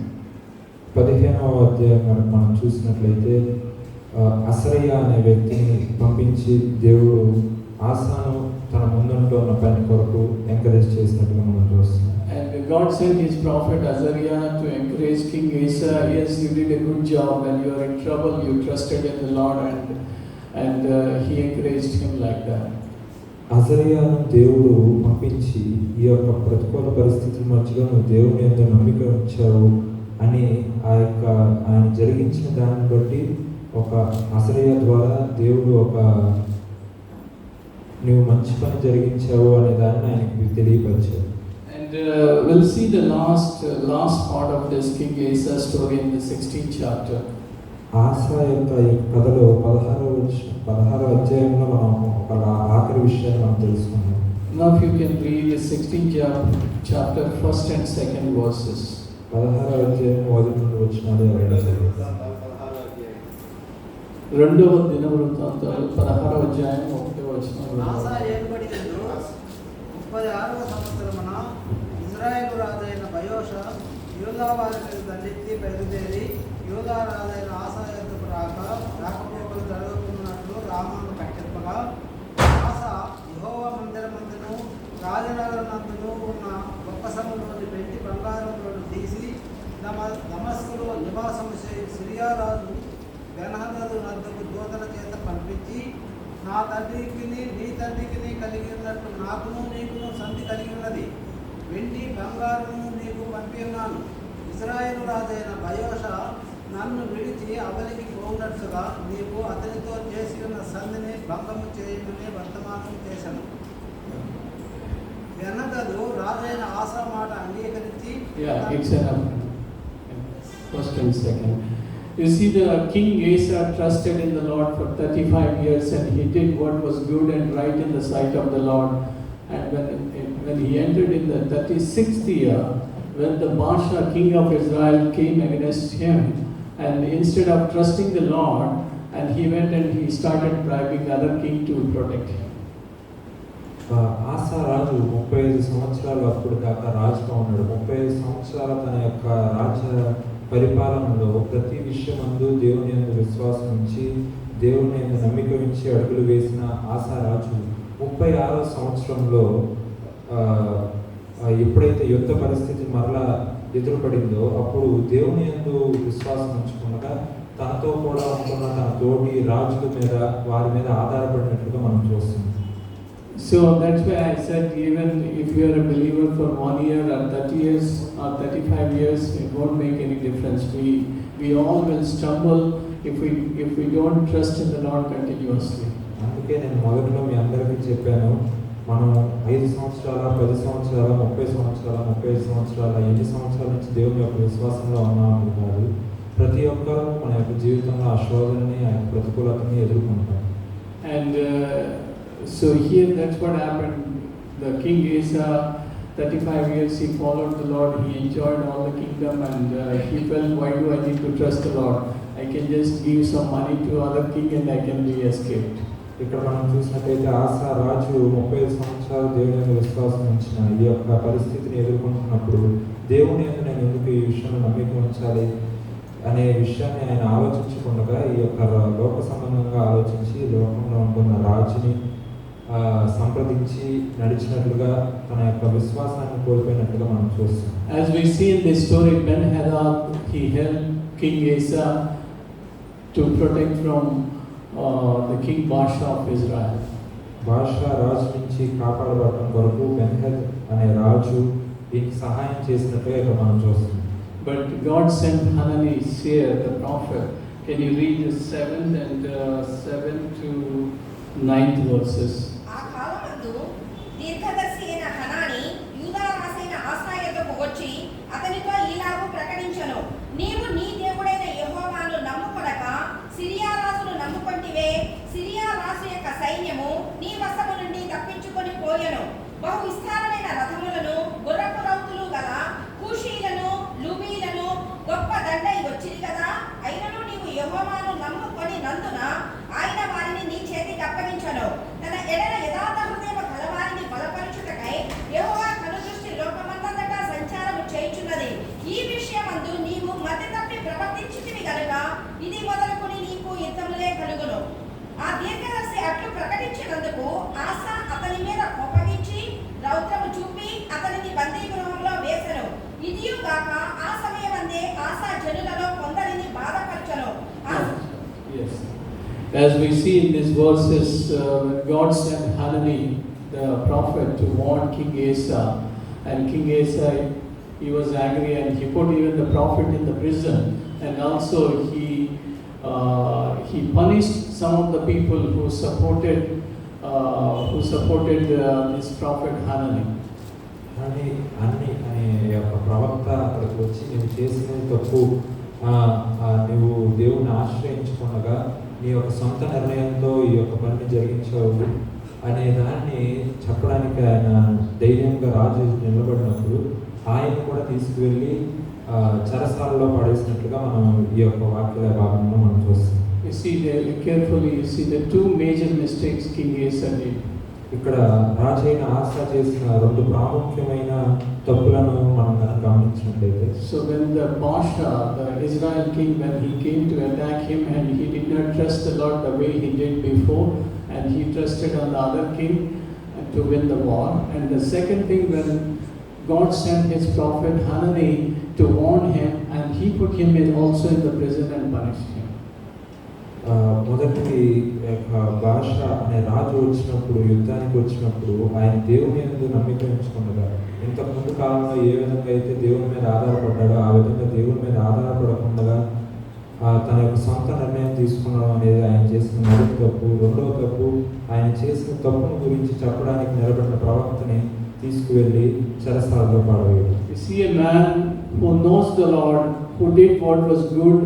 15వ అధ్యాయం మనం చూసినట్లయితే అసరయ్య అనే వ్యక్తిని పంపించి దేవుడు ఆసాను తన ముందుంటూ ఉన్న పని కొరకు ఎంకరేజ్ చేసినట్టుగా మనం చూస్తున్నాం. And God sent his prophet Azariah to encourage King Asa. Yes, you did a good job. When you are in trouble, you trusted in the Lord, and he encouraged him like that. అజర్యాను దేవుడు పంపించి ఈ యొక్క ప్రతికూల పరిస్థితుల మధ్యలో నువ్వు దేవుని యందు నమ్మిక ఉంచావు అని ఆయన జరిగించిన దాన్ని బట్టి ఒక అజర్యా ద్వారా దేవుడు నువ్వు మంచి పని జరిగించావు అనే దాన్ని ఆయనకి తెలియపరిచాడు. And we'll see the last part of this King Asa story in the 16th chapter. ఆసా యొక్క కథలో 16వ అధ్యాయంలో మనం ఒక ఆఖరి విషయాన్ని మనం తెలుసుకున్నాం. Now if you can read the 16th chapter, 1st and 2nd verses. 16వ అధ్యాయం 1 నుండి వచనాలు రెండవ దినవృత్తాంతాలు 16వ అధ్యాయం 1వ వచనం. ఆసా ఏర్పడినప్పుడు 36వ సంవత్సరమున ఇశ్రాయేలు రాజైన బయోషా యూదా వారిని దండెత్తి బయలుదేరి యూదా రాజైన ఆసా యొద్దకు రాకపోకలు జరుగుతున్నట్లు రామాను కట్టింపగా ఆసా రాజనగరనందును ఉన్న బొక్కసములోని వెండి బంగారములను తీసి దమస్కులో నివాసము సిరియా రాజు బెన్హదదు నద్దకు దూతల చేత పంపించి, నా తండ్రికి నీ తండ్రికి కలిగి ఉన్నట్టు నాకును నీకును సంధి కలిగి ఉన్నది. వెండి బంగారము నీకు పంపి ఉన్నాను. ఇశ్రాయేలు రాజైన బయోష నన్ను విడిచి అవలికి పోనట్టుగా నీకు అతనితో చేసి ఉన్న సంధిని భంగము చేయమని వర్తమానం చేశాను. బెన్హదదు రాజైన ఆసా మాట అంగీకరించి First and second. You see, the King Asa trusted in the Lord for 35 years and he did what was good and right in the sight of the Lord. And when he entered in the 36th year, when the Baasha, king of Israel, came against him, and instead of trusting the Lord, and he went and he started bribing other king to protect him. ఆసా రాజు 35 సంవత్సరాలు అప్పుడు దాకా రాజుగా ఉన్నాడు. 35 సంవత్సరాల తన యొక్క రాజ్య పరిపాలనలో ప్రతి విషయమందు దేవుని యందు విశ్వాసం ఉంచి దేవుని యందు నమ్మిక ఉంచి అడుగులు వేసిన ఆసా రాజు 36వ సంవత్సరంలో ఎప్పుడైతే యుద్ధ పరిస్థితి మరలా ఎదురుపడిందో అప్పుడు దేవుని యందు విశ్వాసం ఉంచుకున్నగా తనతో కూడా ఉంటున్న తన తోటి రాజుల మీద వారి మీద ఆధారపడినట్లుగా మనం చూస్తున్నాం. So that's why I said, even if you are a believer for 1 year or 30 years or 35 years, it won't make any difference. We all will stumble if we don't trust in the Lord continuously. అందుకే నేను మొదట్లో మీ అందరికీ చెప్పాను, మనం 5 సంవత్సరాల 10 సంవత్సరాల 30 సంవత్సరాల 35 సంవత్సరాల ఎన్ని సంవత్సరాల నుంచి దేవుని యొక్క విశ్వాసంలో ఉన్నామని కాదు, ప్రతి ఒక్కరూ మన యొక్క జీవితంలో ఆ శోధనని ఆ ప్రతికూలతని ఎదుర్కొంటాం. And so here that's what happened. The King Asa, 35 years he followed the Lord, he enjoyed all the kingdom, and he felt, why do I need to trust the Lord? I can just give some money to other king and I can be escaped. ఇక్కడ మనం చూసినట్లయితే ఆసా రాజు 35 సంవత్సరాలు దేవుని మీద విశ్వాసం ఉంచిన ఈ యొక్క పరిస్థితిని ఎదుర్కొంటున్నప్పుడు దేవుని యందు నేను ఎందుకు ఈ విషయంలో నమ్మిక ఉంచాలి అనే విషయాన్ని ఆయన ఆలోచించకుండా ఈ యొక్క లోక సంబంధంగా ఆలోచించి లోకంలో ఉంటున్న రాజుని సంప్రదించి నడిచినట్లుగా తన యొక్క విశ్వాసాన్ని కోల్పోయినట్లుగా మనం చూస్తాం. As we see in this story, Ben-Hadad, he helped King Asa to protect from the King Baasha of Israel. బాషా రాజు నుంచి కాపాడబడటం కొరకు బెన్హదద్ అనే రాజు దీనికి సహాయం చేసినట్టుగా ఇక్కడ మనం చూస్తాం. But God sent Hanani, seer, the prophet. Can you read the 7th and 7 to 9th verses? ఆ కాలమందు దీర్ఘదర్శి అయిన హనాని యూదా రాజైన ఆసా యొద్దకు వచ్చి అతనితో ఇలాగూ ప్రకటించెను, నీవు నీ దేవుడైన యెహోవాను నమ్ముకొనక సిరియా రాజును నమ్ముకొంటివే. సిరియా రాజు యొక్క సైన్యము నీ వశము నుండి తప్పించుకొని పోయెను. బహు విస్తారమైన రథములను గుర్రపు రౌతులు గల కూషీలను లుబీలను గొప్ప దండై వచ్చింది కదా. అయినను నీవు యెహోవాను నమ్ముకొని నందున ఆయన వారిని నీ చేతికి అప్పగించెను. తన ఎడల యథార్థ హృదయము కలవారిని బలపరచుటకై యెహోవా కనుదృష్టి లోకమంతటా సంచారము చేయుచున్నది. ఈ విషయమందు నీవు మతి తప్పి ప్రవర్తించితివి గనుక ఇది మొదలుకొని నీకు యుద్ధములే కలుగును. ఆ దీర్ఘదర్శి అట్లు ప్రకటించినందుకు ఆసా అతని మీద కోపగించి రౌద్రము చూపి అతనిని బందీగృహంలో వేసెను. ఇదియు గాక ఆ సమయమందే ఆసా జనులలో కొందరిని బాధపరచెను. Yes. As we see in these verses, when God sent Hanani, the prophet, to warn King Asa, and King Asa, he was angry and he put even the prophet in the prison, and also he punished some of the people who supported this prophet Hanani. కానీ అన్ని అనే యొక్క ప్రవక్త అక్కడికి వచ్చి నువ్వు చేసినది తప్పు, నువ్వు దేవుని ఆశ్రయించుకునగా నీ యొక్క సొంత నిర్ణయంతో ఈ యొక్క పనిని జరిగించావు అనే దాన్ని చెప్పడానికి ఆయన ధైర్యంగా రాజు నిలబడినప్పుడు ఆయన కూడా తీసుకువెళ్ళి చెరసాలలో పడేసినట్లుగా మనం ఈ యొక్క వాక్య భాగంలో మనం చూస్తాం. You see there carefully, you see the two major mistakes King Asa did. ఇక్కడ రాజైన ఆసా చేసిన రెండు ప్రాముఖ్యమైన తప్పులను మనం గమనించినట్లయితే, so when the Baasha, the Israel king, when he came to attack him and he did not trust the Lord the way he did before, and he trusted on the other king, and to win the war. And the second thing, when God sent his prophet Hanani to warn him, and he put him in also in the prison and punished him. మొదటిది భాష అనే రాజు వచ్చినప్పుడు, యుద్ధానికి వచ్చినప్పుడు ఆయన దేవుని యందు నమ్మిక ఉంచుకున్నదా. ఇంతకుముందు కాలంలో ఏ విధంగా అయితే దేవుని మీద ఆధారపడ్డాడో ఆ విధంగా దేవుని మీద ఆధారపడకుండా తన యొక్క సొంత నిర్ణయం తీసుకున్నాడు అనేది ఆయన చేసిన మొదటి తప్పు. రెండవ తప్పు, ఆయన చేసిన తప్పును గురించి చెప్పడానికి నిలబడిన ప్రవక్తని తీసుకువెళ్ళి చెరసాలలో పాడవేయడం. You see a man who knows the Lord, who did what was good,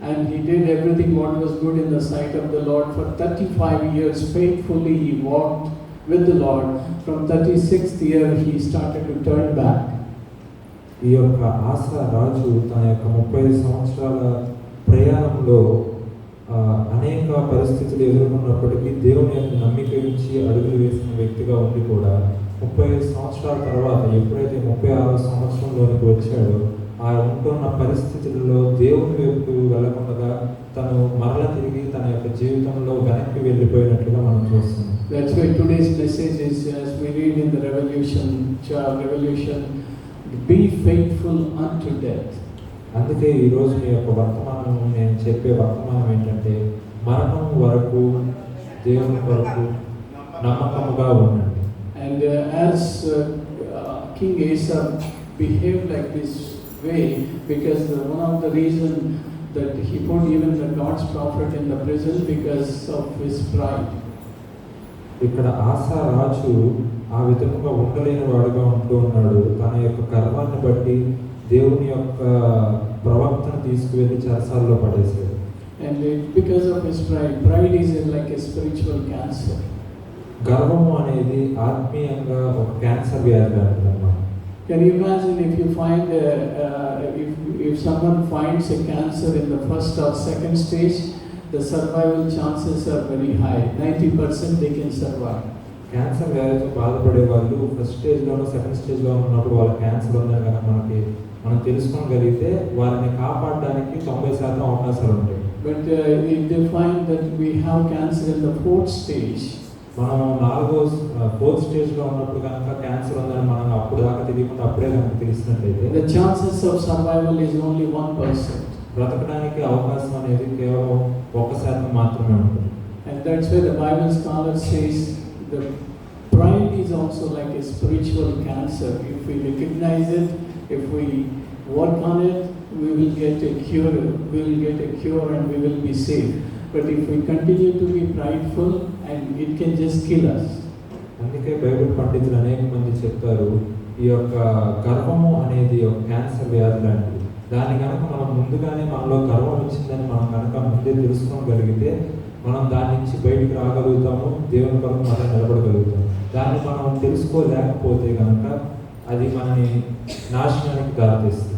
and he did everything what was good in the sight of the Lord for 35 years. Faithfully he walked with the Lord. From 36th year he started to turn back. ఈ యొక్క ఆస రాజు తన యొక్క 30 సంవత్సరాల ప్రయాణంలో అనేక పరిస్థితులు ఎదుర్కొన్నప్పటికీ దేవుని యొక్క నమ్మిక ఉంచి అడుగులు వేసిన వ్యక్తిగా ఉండి కూడా 35 సంవత్సరాల తర్వాత ఎప్పుడైతే 36వ సంవత్సరంలోనికి వచ్చాడో ఆ ఉంటున్న పరిస్థితుల్లో దేవుని వైపు వెళ్ళకుండా తను మరల తిరిగి తన యొక్క జీవితంలో వెనక్కి వెళ్ళిపోయినట్లుగా మనం చూస్తున్నాం. That's why today's message is, as we read in the Revolution, be faithful unto death. అందుకే ఈరోజు మీ యొక్క వర్తమానం, నేను చెప్పే వర్తమానం ఏంటంటే మరణం వరకు దేవుని వరకు నమ్మకముగా ఉండండి. And as King Asa behaved like this way, because one of the reason that he put even the God's prophet in the prison because of his pride. ఇక్కడ ఆసా రాజు ఆ విధంగా ఉండలేని వాడుగా ఉంటూ ఉన్నాడు. తన యొక్క గర్వాన్ని బట్టి దేవుని యొక్క ప్రవక్తను తీసుకువెళ్ళి చెరసాలలో పడేశాడు. And because of his pride is like a spiritual cancer. గర్వము అనేది ఆత్మీయంగా ఒక క్యాన్సర్ వ్యాధి అంటున్నాం. Can you imagine if you find if someone finds a cancer in the first or second stage, the survival chances are very high. 90% they can survive. Cancer వ్యాధితో బాధపడే వాళ్ళు first స్టేజ్లోనూ second స్టేజ్లో ఉన్నప్పుడు వాళ్ళ క్యాన్సర్ ఉందని కనుక మనం తెలుసుకోగలిగితే వారిని కాపాడడానికి 90% అవకాశాలు ఉంటాయి. But if they find that we have cancer in the fourth stage, మనం 4th స్టేజ్లో ఉన్నప్పుడు కనుక క్యాన్సర్ ఉందని మనం అప్పుడు దాకా తెలియకుండా అప్పుడే కనుక తెలిసినట్లయితే the chances of survival is only 1%. బ్రతకడానికి అవకాశం అనేది కేవలం 1% మాత్రమే ఉంటుంది. And that's why the Bible scholar says the pride is also like a spiritual cancer. If we recognize it, if we work on it, we will get a cure and we will be saved. But if we continue to be prideful, and it can just kill us. అందుకే Bible పండితులు అనేక మంది చెప్తారు, ఈ యొక్క గర్వము అనేది ఒక క్యాన్సర్ వ్యాధి లాంటిది. దాన్ని కనుక మనం ముందుగానే మనలో గర్వం వచ్చిందని మనం కనుక ముందే తెలుసుకోగలిగితే మనం దాని నుంచి బయటికి రాగలుగుతాము, దేవుని కొరకు మనం నిలబడగలుగుతాం. దాన్ని మనం తెలుసుకోలేకపోతే కనుక అది మనని నాశనానికి దారితీస్తుంది.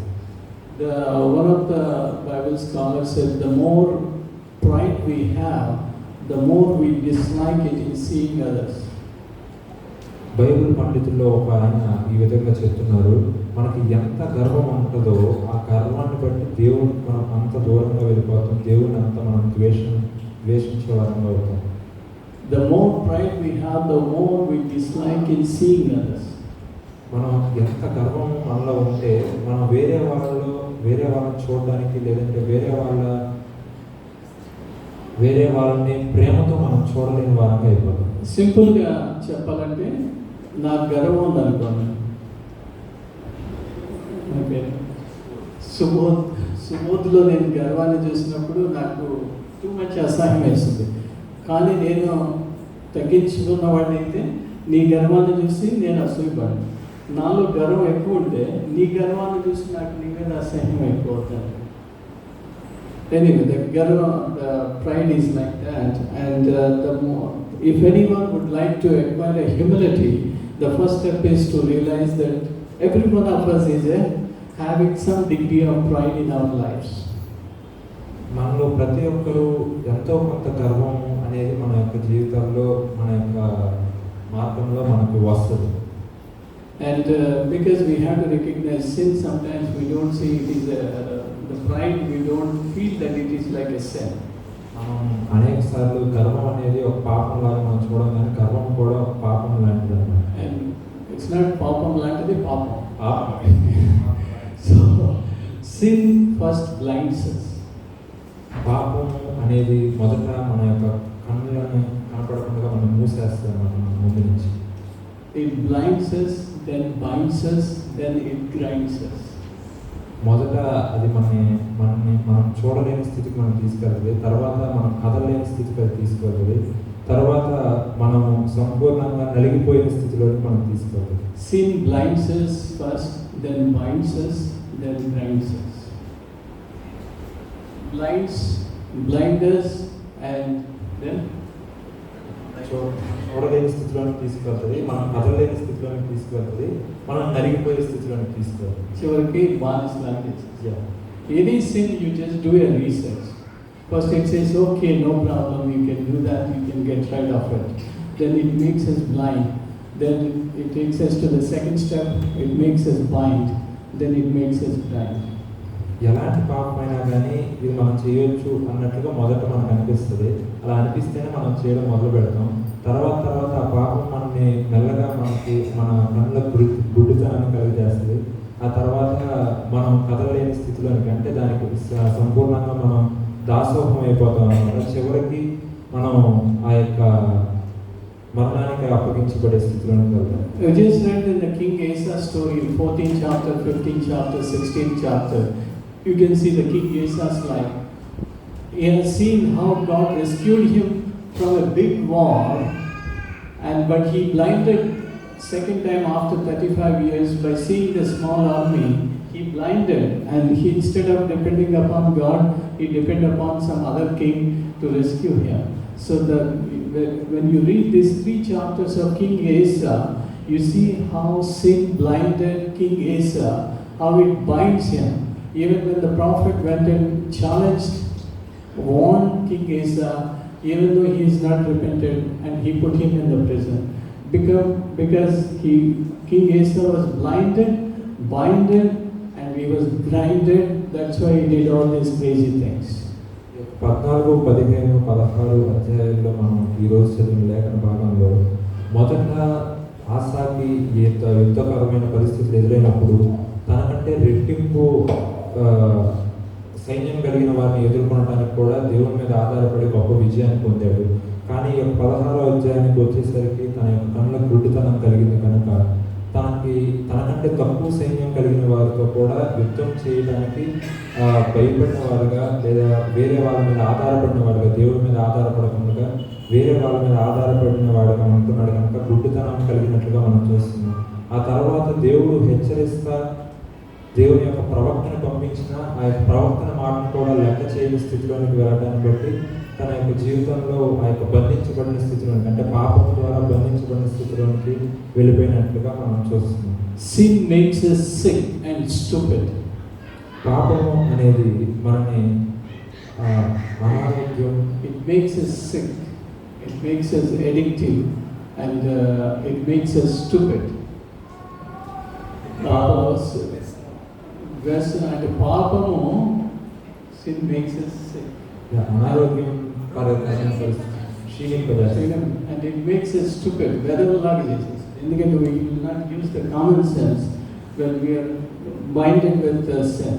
One of the Bible scholars said, the more pride we have, the more we dislike it in seeing others. Bible పండితుల్లో ఒక ఆయన ఈ విధంగా చెప్తున్నారు, మనకి ఎంత గర్వం ఉంటుందో ఆ గర్వాన్ని బట్టి దేవుని మనం అంత దూరంగా వెళ్ళిపోతాం, దేవుని అంత మనం ద్వేషించే వారంగా అవుతాం. The more pride we have, the more we dislike in seeing others. మనం ఎంత గర్వం మనలో ఉంటే మనం వేరే వాళ్ళని చూడడానికి, లేదంటే వేరే వాళ్ళని ప్రేమతో మనం చూడలేని వారంగా అయిపోతాం. సింపుల్గా చెప్పాలంటే నాకు గర్వం ఉందనుకోండి, ఓకే, సుమోద్లో నేను గర్వాన్ని చూసినప్పుడు నాకు టూ మచ్ అసహ్యం వేస్తుంది. కానీ నేను తగ్గించుకున్నవాడిని అయితే నీ గర్వాన్ని చూసి నేను అసూయపడను. నాలో గర్వం ఎక్కువ ఉంటే నీ గర్వాన్ని చూసి నాకు నీ మీద అసహ్యం ఎక్కువ అవుతాను. Anyway, the pride is like that, and if anyone would like to acquire a humility, the first step is to realize that every one of us is having some degree of pride in our lives. మనలో ప్రతి ఒక్కరూ ఎంతో కొంత గర్వం అనేది మన యొక్క జీవితంలో, మన యొక్క మార్గంలో మనకు వస్తుంది. And because we have to recognize sin, sometimes we don't see it is the pride, we don't feel that it is like a sin. మనం అనేక సార్లు గర్వం అనేది ఒక పాపం లాగా మనం చూడం, కానీ గర్వం కూడా ఒక పాపం లాంటిది అన్నమాట. And it's not papam lantadi papam. పాపం. So sin first blinds us. పాపం అనేది మొదట మన యొక్క కన్నులను కనపడకుండా మనం మూసేస్తాం అన్నమాట మన ముందు నుంచి. It blinds us, then binds us, then it grinds us. మొదట అది మనం చూడలేని స్థితికి మనం తీసుకెళ్తుంది, తర్వాత మనం కదలలేని స్థితికి అది తీసుకెళ్తుంది, తర్వాత మనం సంపూర్ణంగా నలిగిపోయిన స్థితిలోకి మనం తీసుకెళ్తుంది. Sin blinds us first, then binds us, then grinds us. Blind us, and then చూడలేని స్థితిలోకి తీసుకెళ్తుంది, మనం కదలలేని స్థితిలోకి తీసుకెళ్తుంది, మనం నలిగిపోయే స్థితిలోకి తీసుకెళ్తుంది. చివరికి బానిస లాగా. Yeah. Any sin, you just do a research. First it says, okay, no problem, you can do that, you can get rid of it. Then it makes us blind. Then it takes us to the second step, it makes us blind. Then it makes us blind. ఎలాంటి పాపమైనా కానీ ఇది మనం చేయొచ్చు అన్నట్లుగా మొదట మనకు అనిపిస్తుంది. అలా అనిపిస్తేనే మనం చేయడం మొదలు పెడతాం. తర్వాత ఆ పాపం మనల్ని మెల్లగా మన కళ్ళ గుడ్డితనాన్ని కలిగజేస్తుంది. ఆ తర్వాత మనం కదలలేని స్థితిలోనికి, అంటే దానికి సంపూర్ణంగా మనం దాసోహం అయిపోతాం అన్నమాట. చివరికి మనం ఆ యొక్క మరణానికి అప్పగించబడే స్థితిలోనికి వెళ్తాం. You just read in the King Asa story, 14th chapter, 15th chapter, 16th chapter. You can see the King Asa's life. He has seen how God rescued him from a big war, but he blinded second time after 35 years by seeing the small army. He blinded, and instead of depending upon God, he depended upon some other king to rescue him. So when you read these 3 chapters of King Asa, you see how sin blinded King Asa, how it binds him. Even when the prophet went and challenged, warned King Asa, even though he is not repented, and he put him in the prison. Because King Asa was blinded, binded, and he was grinded. That's why he did all these crazy things. 14, 15, 16 అధ్యాయాల్లో మనం ఈరోజు చదివిన లేఖన భాగంలో మొదట ఆసాకి యుద్ధకరమైన పరిస్థితులు ఎదురైనప్పుడు తనకంటే రెట్టింపు సైన్యం కలిగిన వారిని ఎదుర్కొనడానికి కూడా దేవుని మీద ఆధారపడి గొప్ప విజయాన్ని పొందాడు. కానీ 16వ అధ్యాయానికి వచ్చేసరికి తన యొక్క కళ్ళ గుడ్డితనం కలిగింది కనుక తనకంటే తక్కువ సైన్యం కలిగిన వారితో కూడా యుద్ధం చేయడానికి భయపడిన వారుగా, లేదా వేరే వాళ్ళ మీద ఆధారపడిన వాడుగా, దేవుడి మీద ఆధారపడకుండా వేరే వాళ్ళ మీద ఆధారపడిన వాడుగా ఉంటున్నాడు కనుక గుడ్డితనం కలిగినట్లుగా మనం చూస్తున్నాం. ఆ తర్వాత దేవుడు హెచ్చరిస్తా దేవుని యొక్క ప్రవక్తను పంపించిన ఆ యొక్క ప్రవక్తన మాటను కూడా లెక్క చేయని స్థితిలోనికి వెళ్ళడాన్ని బట్టి తన యొక్క జీవితంలో ఆ యొక్క బంధించబడిన స్థితిలోనికి, అంటే పాపం ద్వారా బంధించబడిన స్థితిలోనికి వెళ్ళిపోయినట్లుగా మనం చూస్తున్నాం. Sin makes us sick and stupid. పాపము అనేది మనని అనారోగ్యం, it makes us sick, it makes us addictive, and it makes us stupid. వ్యసనం అంటే పాపము, sin makes us sick. అనారోగ్యం క్షీణింపజేస్తుంది, and it makes us stupid. వెదవలాగా చేసేసి, ఎందుకంటే we will not use the common sense when we are binded with sin.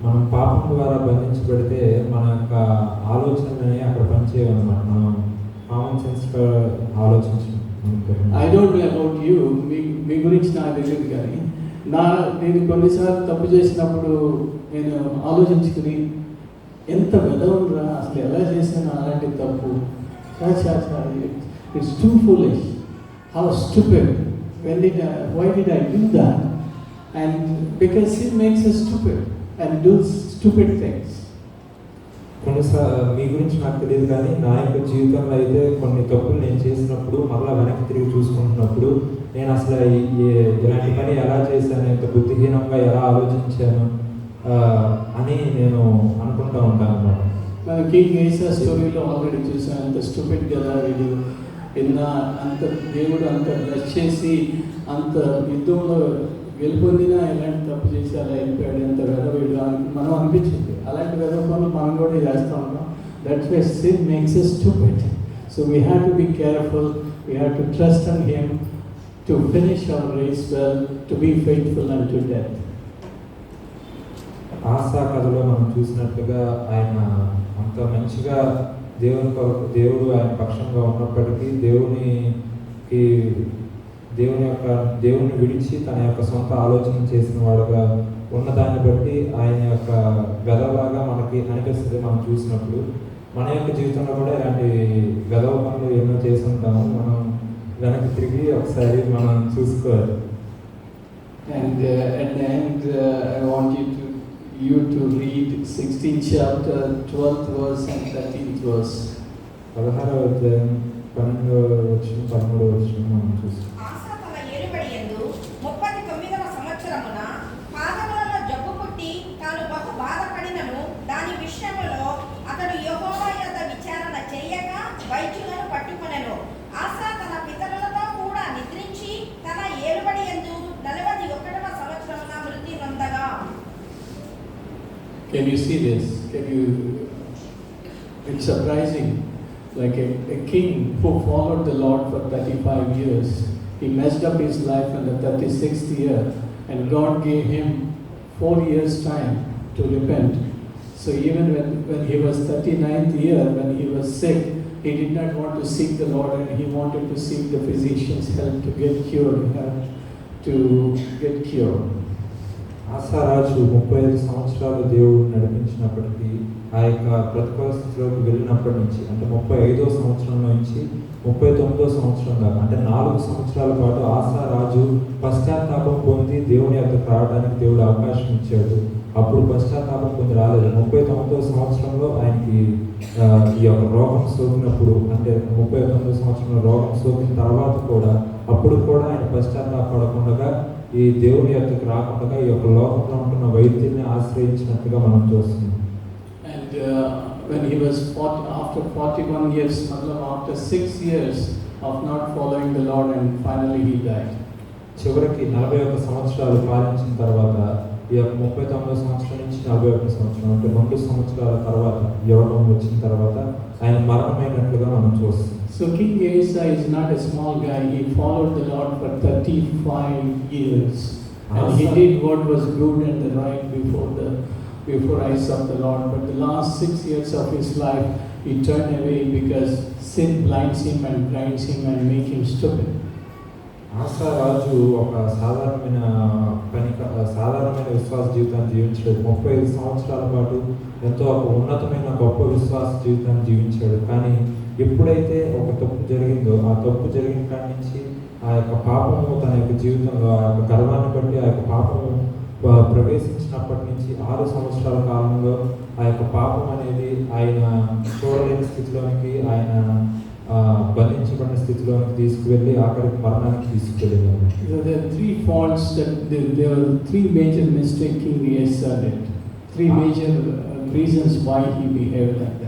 మనం పాపం ద్వారా బంధించబడితే మన యొక్క ఆలోచనలని అక్కడ పనిచేయమన్నమాట. మనం కామన్ సెన్స్ ఆలోచించి I don't know about you, మీ గురించి నాకు తెలియదు, కానీ నేను కొన్నిసార్లు తప్పు చేసినప్పుడు నేను ఆలోచించుకుని ఎంత వెదవరా అసలు ఎలా చేశాను అలాంటి తప్పు, it's two foolish, how stupid, why did I do that? And because sin makes us stupid and do stupid things. కొన్నిసార్లు మీ గురించి నాకు తెలియదు, కానీ నా యొక్క జీవితంలో అయితే కొన్ని తప్పులు నేను చేసినప్పుడు మరలా వెనక్కి తిరిగి చూసుకుంటున్నప్పుడు నేను అసలు ఇలాంటి పని ఎలా చేశాను, ఇంత బుద్ధిహీనంగా ఎలా ఆలోచించాను అని నేను అనుకుంటూ ఉంటాను అన్నమాట. మన కింగ్ ఏసా స్టోరీలో ఆల్రెడీ చూసాను, అంత స్టూపిడ్ కదా వీడు, అంత దేవుడు అంత బ్లెస్ చేసి అంత యుద్ధంలో గెలుపొందినా ఎలాంటి తప్పు చేసి అలా వెళ్ళిపోయాడు, ఎంత వెదవీడు మనం అనిపించింది. అలాంటి వెదవ పనులు మనం కూడా చేస్తూ ఉంటాం. That's why sin makes us stupid. So we have to be careful. We have to trust on Him to finish our race well, to be faithful unto death. ASHA కథలో మనం చూసినట్లుగా ఆయన అంత మంచిగా దేవుని కొరకు దేవుడు ఆయన పక్షంగా ఉన్నప్పటికీ దేవుని విడిచి తన యొక్క సొంత ఆలోచన చేసిన వాడుగా ఉన్నదాన్ని బట్టి ఆయన యొక్క గదవలాగా మనకి అనిపిస్తుంది. మనం చూసినప్పుడు మన యొక్క జీవితంలో కూడా ఇలాంటి గదవ పనులు ఎన్నో చేసి ఉంటాము. మనం వెనక్కి తిరిగి ఒకసారి మనం చూసుకోవాలి. And at the end, I want you to read 16th chapter, 12th verse and 13th verse. 16వ అధ్యాయం 12వ వచనం 13వ వచనం మనం చూస్తాం. ఆసా తన ఏలుబడి యందు 39వ సంవత్సరమున పాదములలో జబ్బు పుట్టి తాను బహు బాధపడినను దాని విషయములో అతడు యెహోవా యొద్ద విచారణ చేయక వైద్యులను పట్టుకొనెను. ఆసా తన పితరులతో కూడా నిద్రించి తన ఏలుబడి యందు 41వ సంవత్సరమున మృతి నొందగా. Can you see this? It's surprising. Like a king who followed the Lord for 35 years, he messed up his life in the 36th year, and God gave him 4 years' time to repent. So even when he was 39th year, when he was sick, he did not want to seek the Lord, and he wanted to seek the physician's help to get cured. ఆసారాజు 35 సంవత్సరాలు దేవుడు నడిపించినప్పటికీ ఆ యొక్క ప్రతికూల స్థితిలోకి వెళ్ళినప్పటి నుంచి అంటే 35వ సంవత్సరం నుంచి 39వ సంవత్సరం దాకా అంటే 4 సంవత్సరాల పాటు ఆసారాజు పశ్చాత్తాపం పొంది దేవుని యొద్దకు రావడానికి దేవుడు అవకాశం ఇచ్చాడు. అప్పుడు పశ్చాత్తాపం పొంది రాలేదు. 39వ సంవత్సరంలో ఆయనకి ఈ యొక్క రోగం సోకినప్పుడు అంటే 39వ సంవత్సరంలో రోగం సోకిన తర్వాత కూడా అప్పుడు కూడా ఆయన పశ్చాత్తాపడకుండా ఈ దేవుని యొద్దకు రాకుండా ఈ యొక్క లోకంలో ఉంటున్న వైద్యుల్ని ఆశ్రయించినట్టుగా మనం చూస్తున్నాం. And when he was after 41 years, after 6 years of not following the Lord, and finally he died. చివరికి 41 సంవత్సరాలు పాలించిన తర్వాత ఈ యొక్క 39వ సంవత్సరం నుంచి 41 సంవత్సరం అంటే 2 సంవత్సరాల తర్వాత యోగం వచ్చిన తర్వాత ఆయన మరణమైనట్లుగా మనం చూస్తాం. So King Asa is not a small guy. He followed the Lord for 35 years. And he did what was good and right before eyes of the Lord. But the last 6 years of his life, he turned away because sin blinds him and grinds him and makes him stupid. ఆసారాజు ఒక సాధారణమైన విశ్వాస జీవితాన్ని జీవించాడు. 35 సంవత్సరాల పాటు ఎంతో ఒక ఉన్నతమైన గొప్ప విశ్వాస జీవితాన్ని జీవించాడు. కానీ ఎప్పుడైతే ఒక తప్పు జరిగిందో ఆ తప్పు జరిగిన కాడి నుంచి ఆ యొక్క పాపము తన యొక్క జీవితంలో ఆ యొక్క గర్వాన్ని బట్టి ఆ యొక్క పాపము ప్రవేశించినప్పటి నుంచి 6 సంవత్సరాల కాలంలో ఆ యొక్క పాపం అనేది ఆయన చూడలేని స్థితిలోనికి ఆయన బంధించబడిన స్థితిలోనికి తీసుకువెళ్ళి ఆఖరికి మరణానికి తీసుకువెళ్ళింది. There are 3 faults there were 3 major mistakes King Asa did. 3 major reasons why he behaved like that.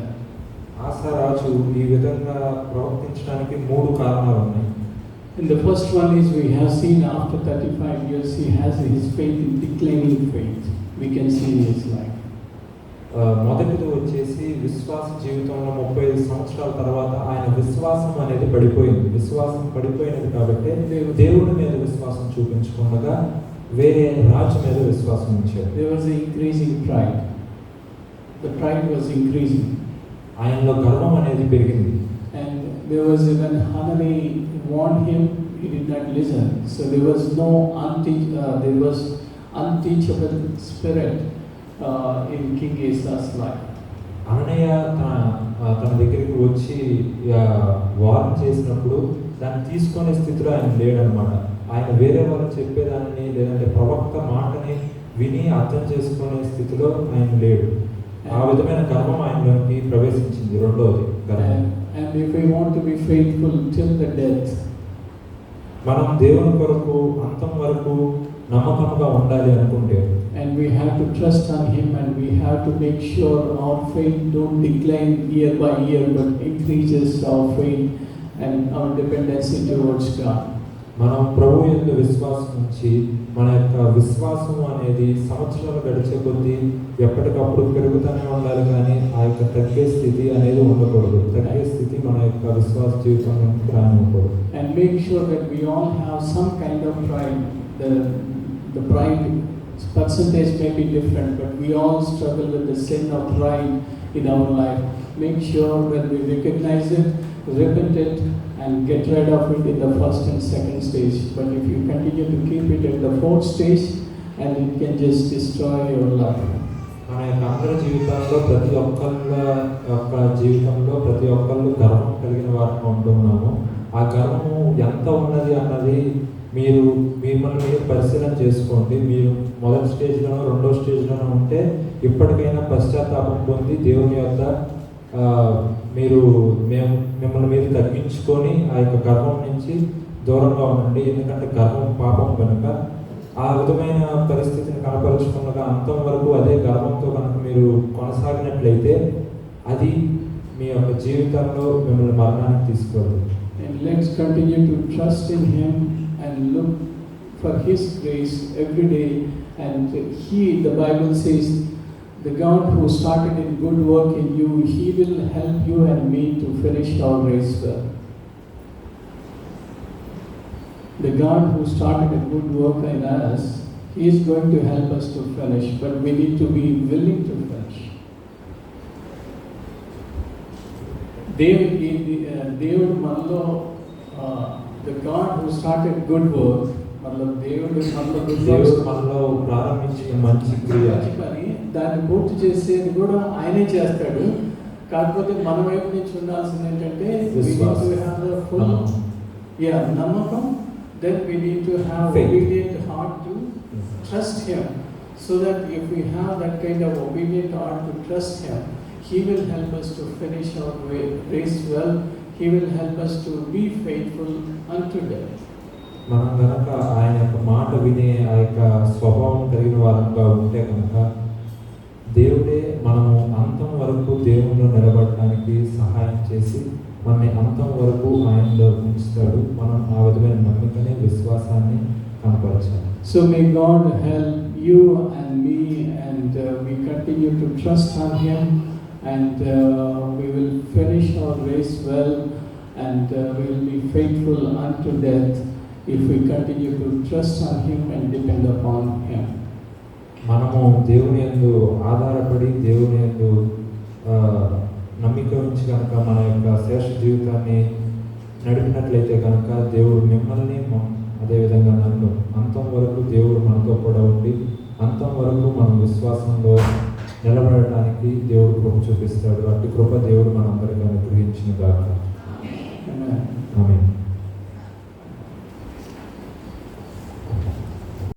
ఆసారాజు ఈ విధంగా ప్రవర్తించడానికి 3 కారణాలు ఉన్నాయి. And the first one is we have seen after 35 years he has his faith in declining faith. We can see in his life. మొదటిది వచ్చేసి విశ్వాస జీవితంలో 35 సంవత్సరాల తర్వాత ఆయన విశ్వాసం అనేది పడిపోయింది. విశ్వాసం పడిపోయినది కాబట్టి దేవుడి మీద విశ్వాసం చూపించకుండా వేరే రాజు మీద విశ్వాసం ఉంచారు. There was an increasing pride. The pride was increasing. ఆయనలో గర్వం అనేది పెరిగింది. And there was even Hanani warned him, he did not listen. So there was unteachable spirit in King Asa's life. అననీయ తన దగ్గరికి వచ్చి వార్న్ చేసినప్పుడు దాన్ని తీసుకునే స్థితిలో ఆయన లేడనమాట. ఆయన వేరే వాళ్ళు చెప్పేదాన్ని లేదంటే ప్రవక్త మాటని విని అర్థం చేసుకునే స్థితిలో ఆయన లేడు. ఆ విధమైన గర్వం ఆయనలోకి ప్రవేశించింది. రెండవది గర్వం. And if we want to be faithful till the death, మనం దేవుని కొరకు అంతం వరకు నమ్మకంగా ఉండాలి అనుకుంటే, and we have to trust on him, and we have to make sure our faith don't decline year by year but increases our faith and our dependency towards God. మనం ప్రభు యందు విశ్వాసం ఉంచి మన యొక్క విశ్వాసం అనేది సంవత్సరాలు గడిచే కొద్దీ ఎప్పటికప్పుడు పెరుగుతూనే ఉండాలి, కానీ ఆ యొక్క తగ్గే స్థితి అనేది ఉండకూడదు. తగ్గే స్థితి మన యొక్క విశ్వాస జీవితంలోకి రానివ్వకూడదు. And make sure that we all have some kind of pride. The pride percentage may be different, but we all struggle with the sin of pride in our life. Make sure when we recognize it, repent it, and get rid of it in the first and second stage. But if you continue to keep it at the fourth stage, and it can just destroy your life. మన యొక్క అందరి జీవితంలో ప్రతి ఒక్కళ్ళ యొక్క జీవితంలో ప్రతి ఒక్కళ్ళు గర్వం కలిగిన వారిని ఉంటున్నాము. ఆ గర్వము ఎంత ఉన్నది అన్నది మీరు మిమ్మల్ని మీరు పరిశీలన చేసుకోండి. మీరు మొదటి స్టేజ్లోనో రెండో స్టేజ్లోనో ఉంటే ఇప్పటికైనా పశ్చాత్తాపం పొంది దేవుని యొక్క మిమ్మల్ని మీరు తగ్గించుకొని ఆ యొక్క గర్వం నుంచి దూరంగా ఉండండి. ఎందుకంటే గర్వం పాపం కనుక ఆ విధమైన పరిస్థితిని కనపరుచుకున్నగా అంతం వరకు అదే గర్వంతో కనుక మీరు కొనసాగినట్లయితే అది మీ యొక్క జీవితంలో మిమ్మల్ని మరణానికి తీసుకెళ్తుంది. And let's continue to trust in Him and look for His grace every day. And the Bible says, the God who started a good work in you, He will help you and me to finish our race well. The God who started a good work in us, He is going to help us to finish, but we need to be willing to finish. దేవుడు మనలో the God who started good work, దేవుడు మనలో ప్రారంభించిన మంచి క్రియ పని దాన్ని పూర్తి చేసేది కూడా ఆయనే చేస్తాడు. కాకపోతే మన వైపు నుంచి ఉండాల్సింది ఏంటంటే నమ్మకం. Then we need to have obedient heart to trust Him, so that if we have that kind of obedient heart to trust Him, He will help us to finish our race well. He will help us to be faithful unto death. మనం కనుక ఆయన యొక్క మాట వినే ఆ యొక్క స్వభావం కలిగిన వారంగా ఉంటే కనుక దేవుడే మనము అంతం వరకు దేవునిలో నిలబడడానికి సహాయం చేసి మనని అంతం వరకు ఆయనలో ఉంచుతాడు. మనం ఆ విధమైన నమ్మకాన్ని విశ్వాసాన్ని కనపరచాలి. So may God help you and me, and we continue to trust on Him, and we will finish our race well, and we will be faithful unto death if we continue to trust on Him and depend upon Him. మనము దేవుని యందు ఆధారపడి దేవుని యందు నమ్మిక ఉంచి కనుక మన యొక్క శ్రేష్ఠ జీవితాన్ని నడిపినట్లయితే కనుక దేవుడు మిమ్మల్ని అదేవిధంగా నన్ను అంతం వరకు దేవుడు మనతో కూడా ఉండి అంతం వరకు మన విశ్వాసంలో నిలబడటానికి దేవుడు కృప చూపిస్తాడు. అట్టి కృప దేవుడు మనందరికీ అనుగ్రహించిన గాక. Amen. ఆమేన్.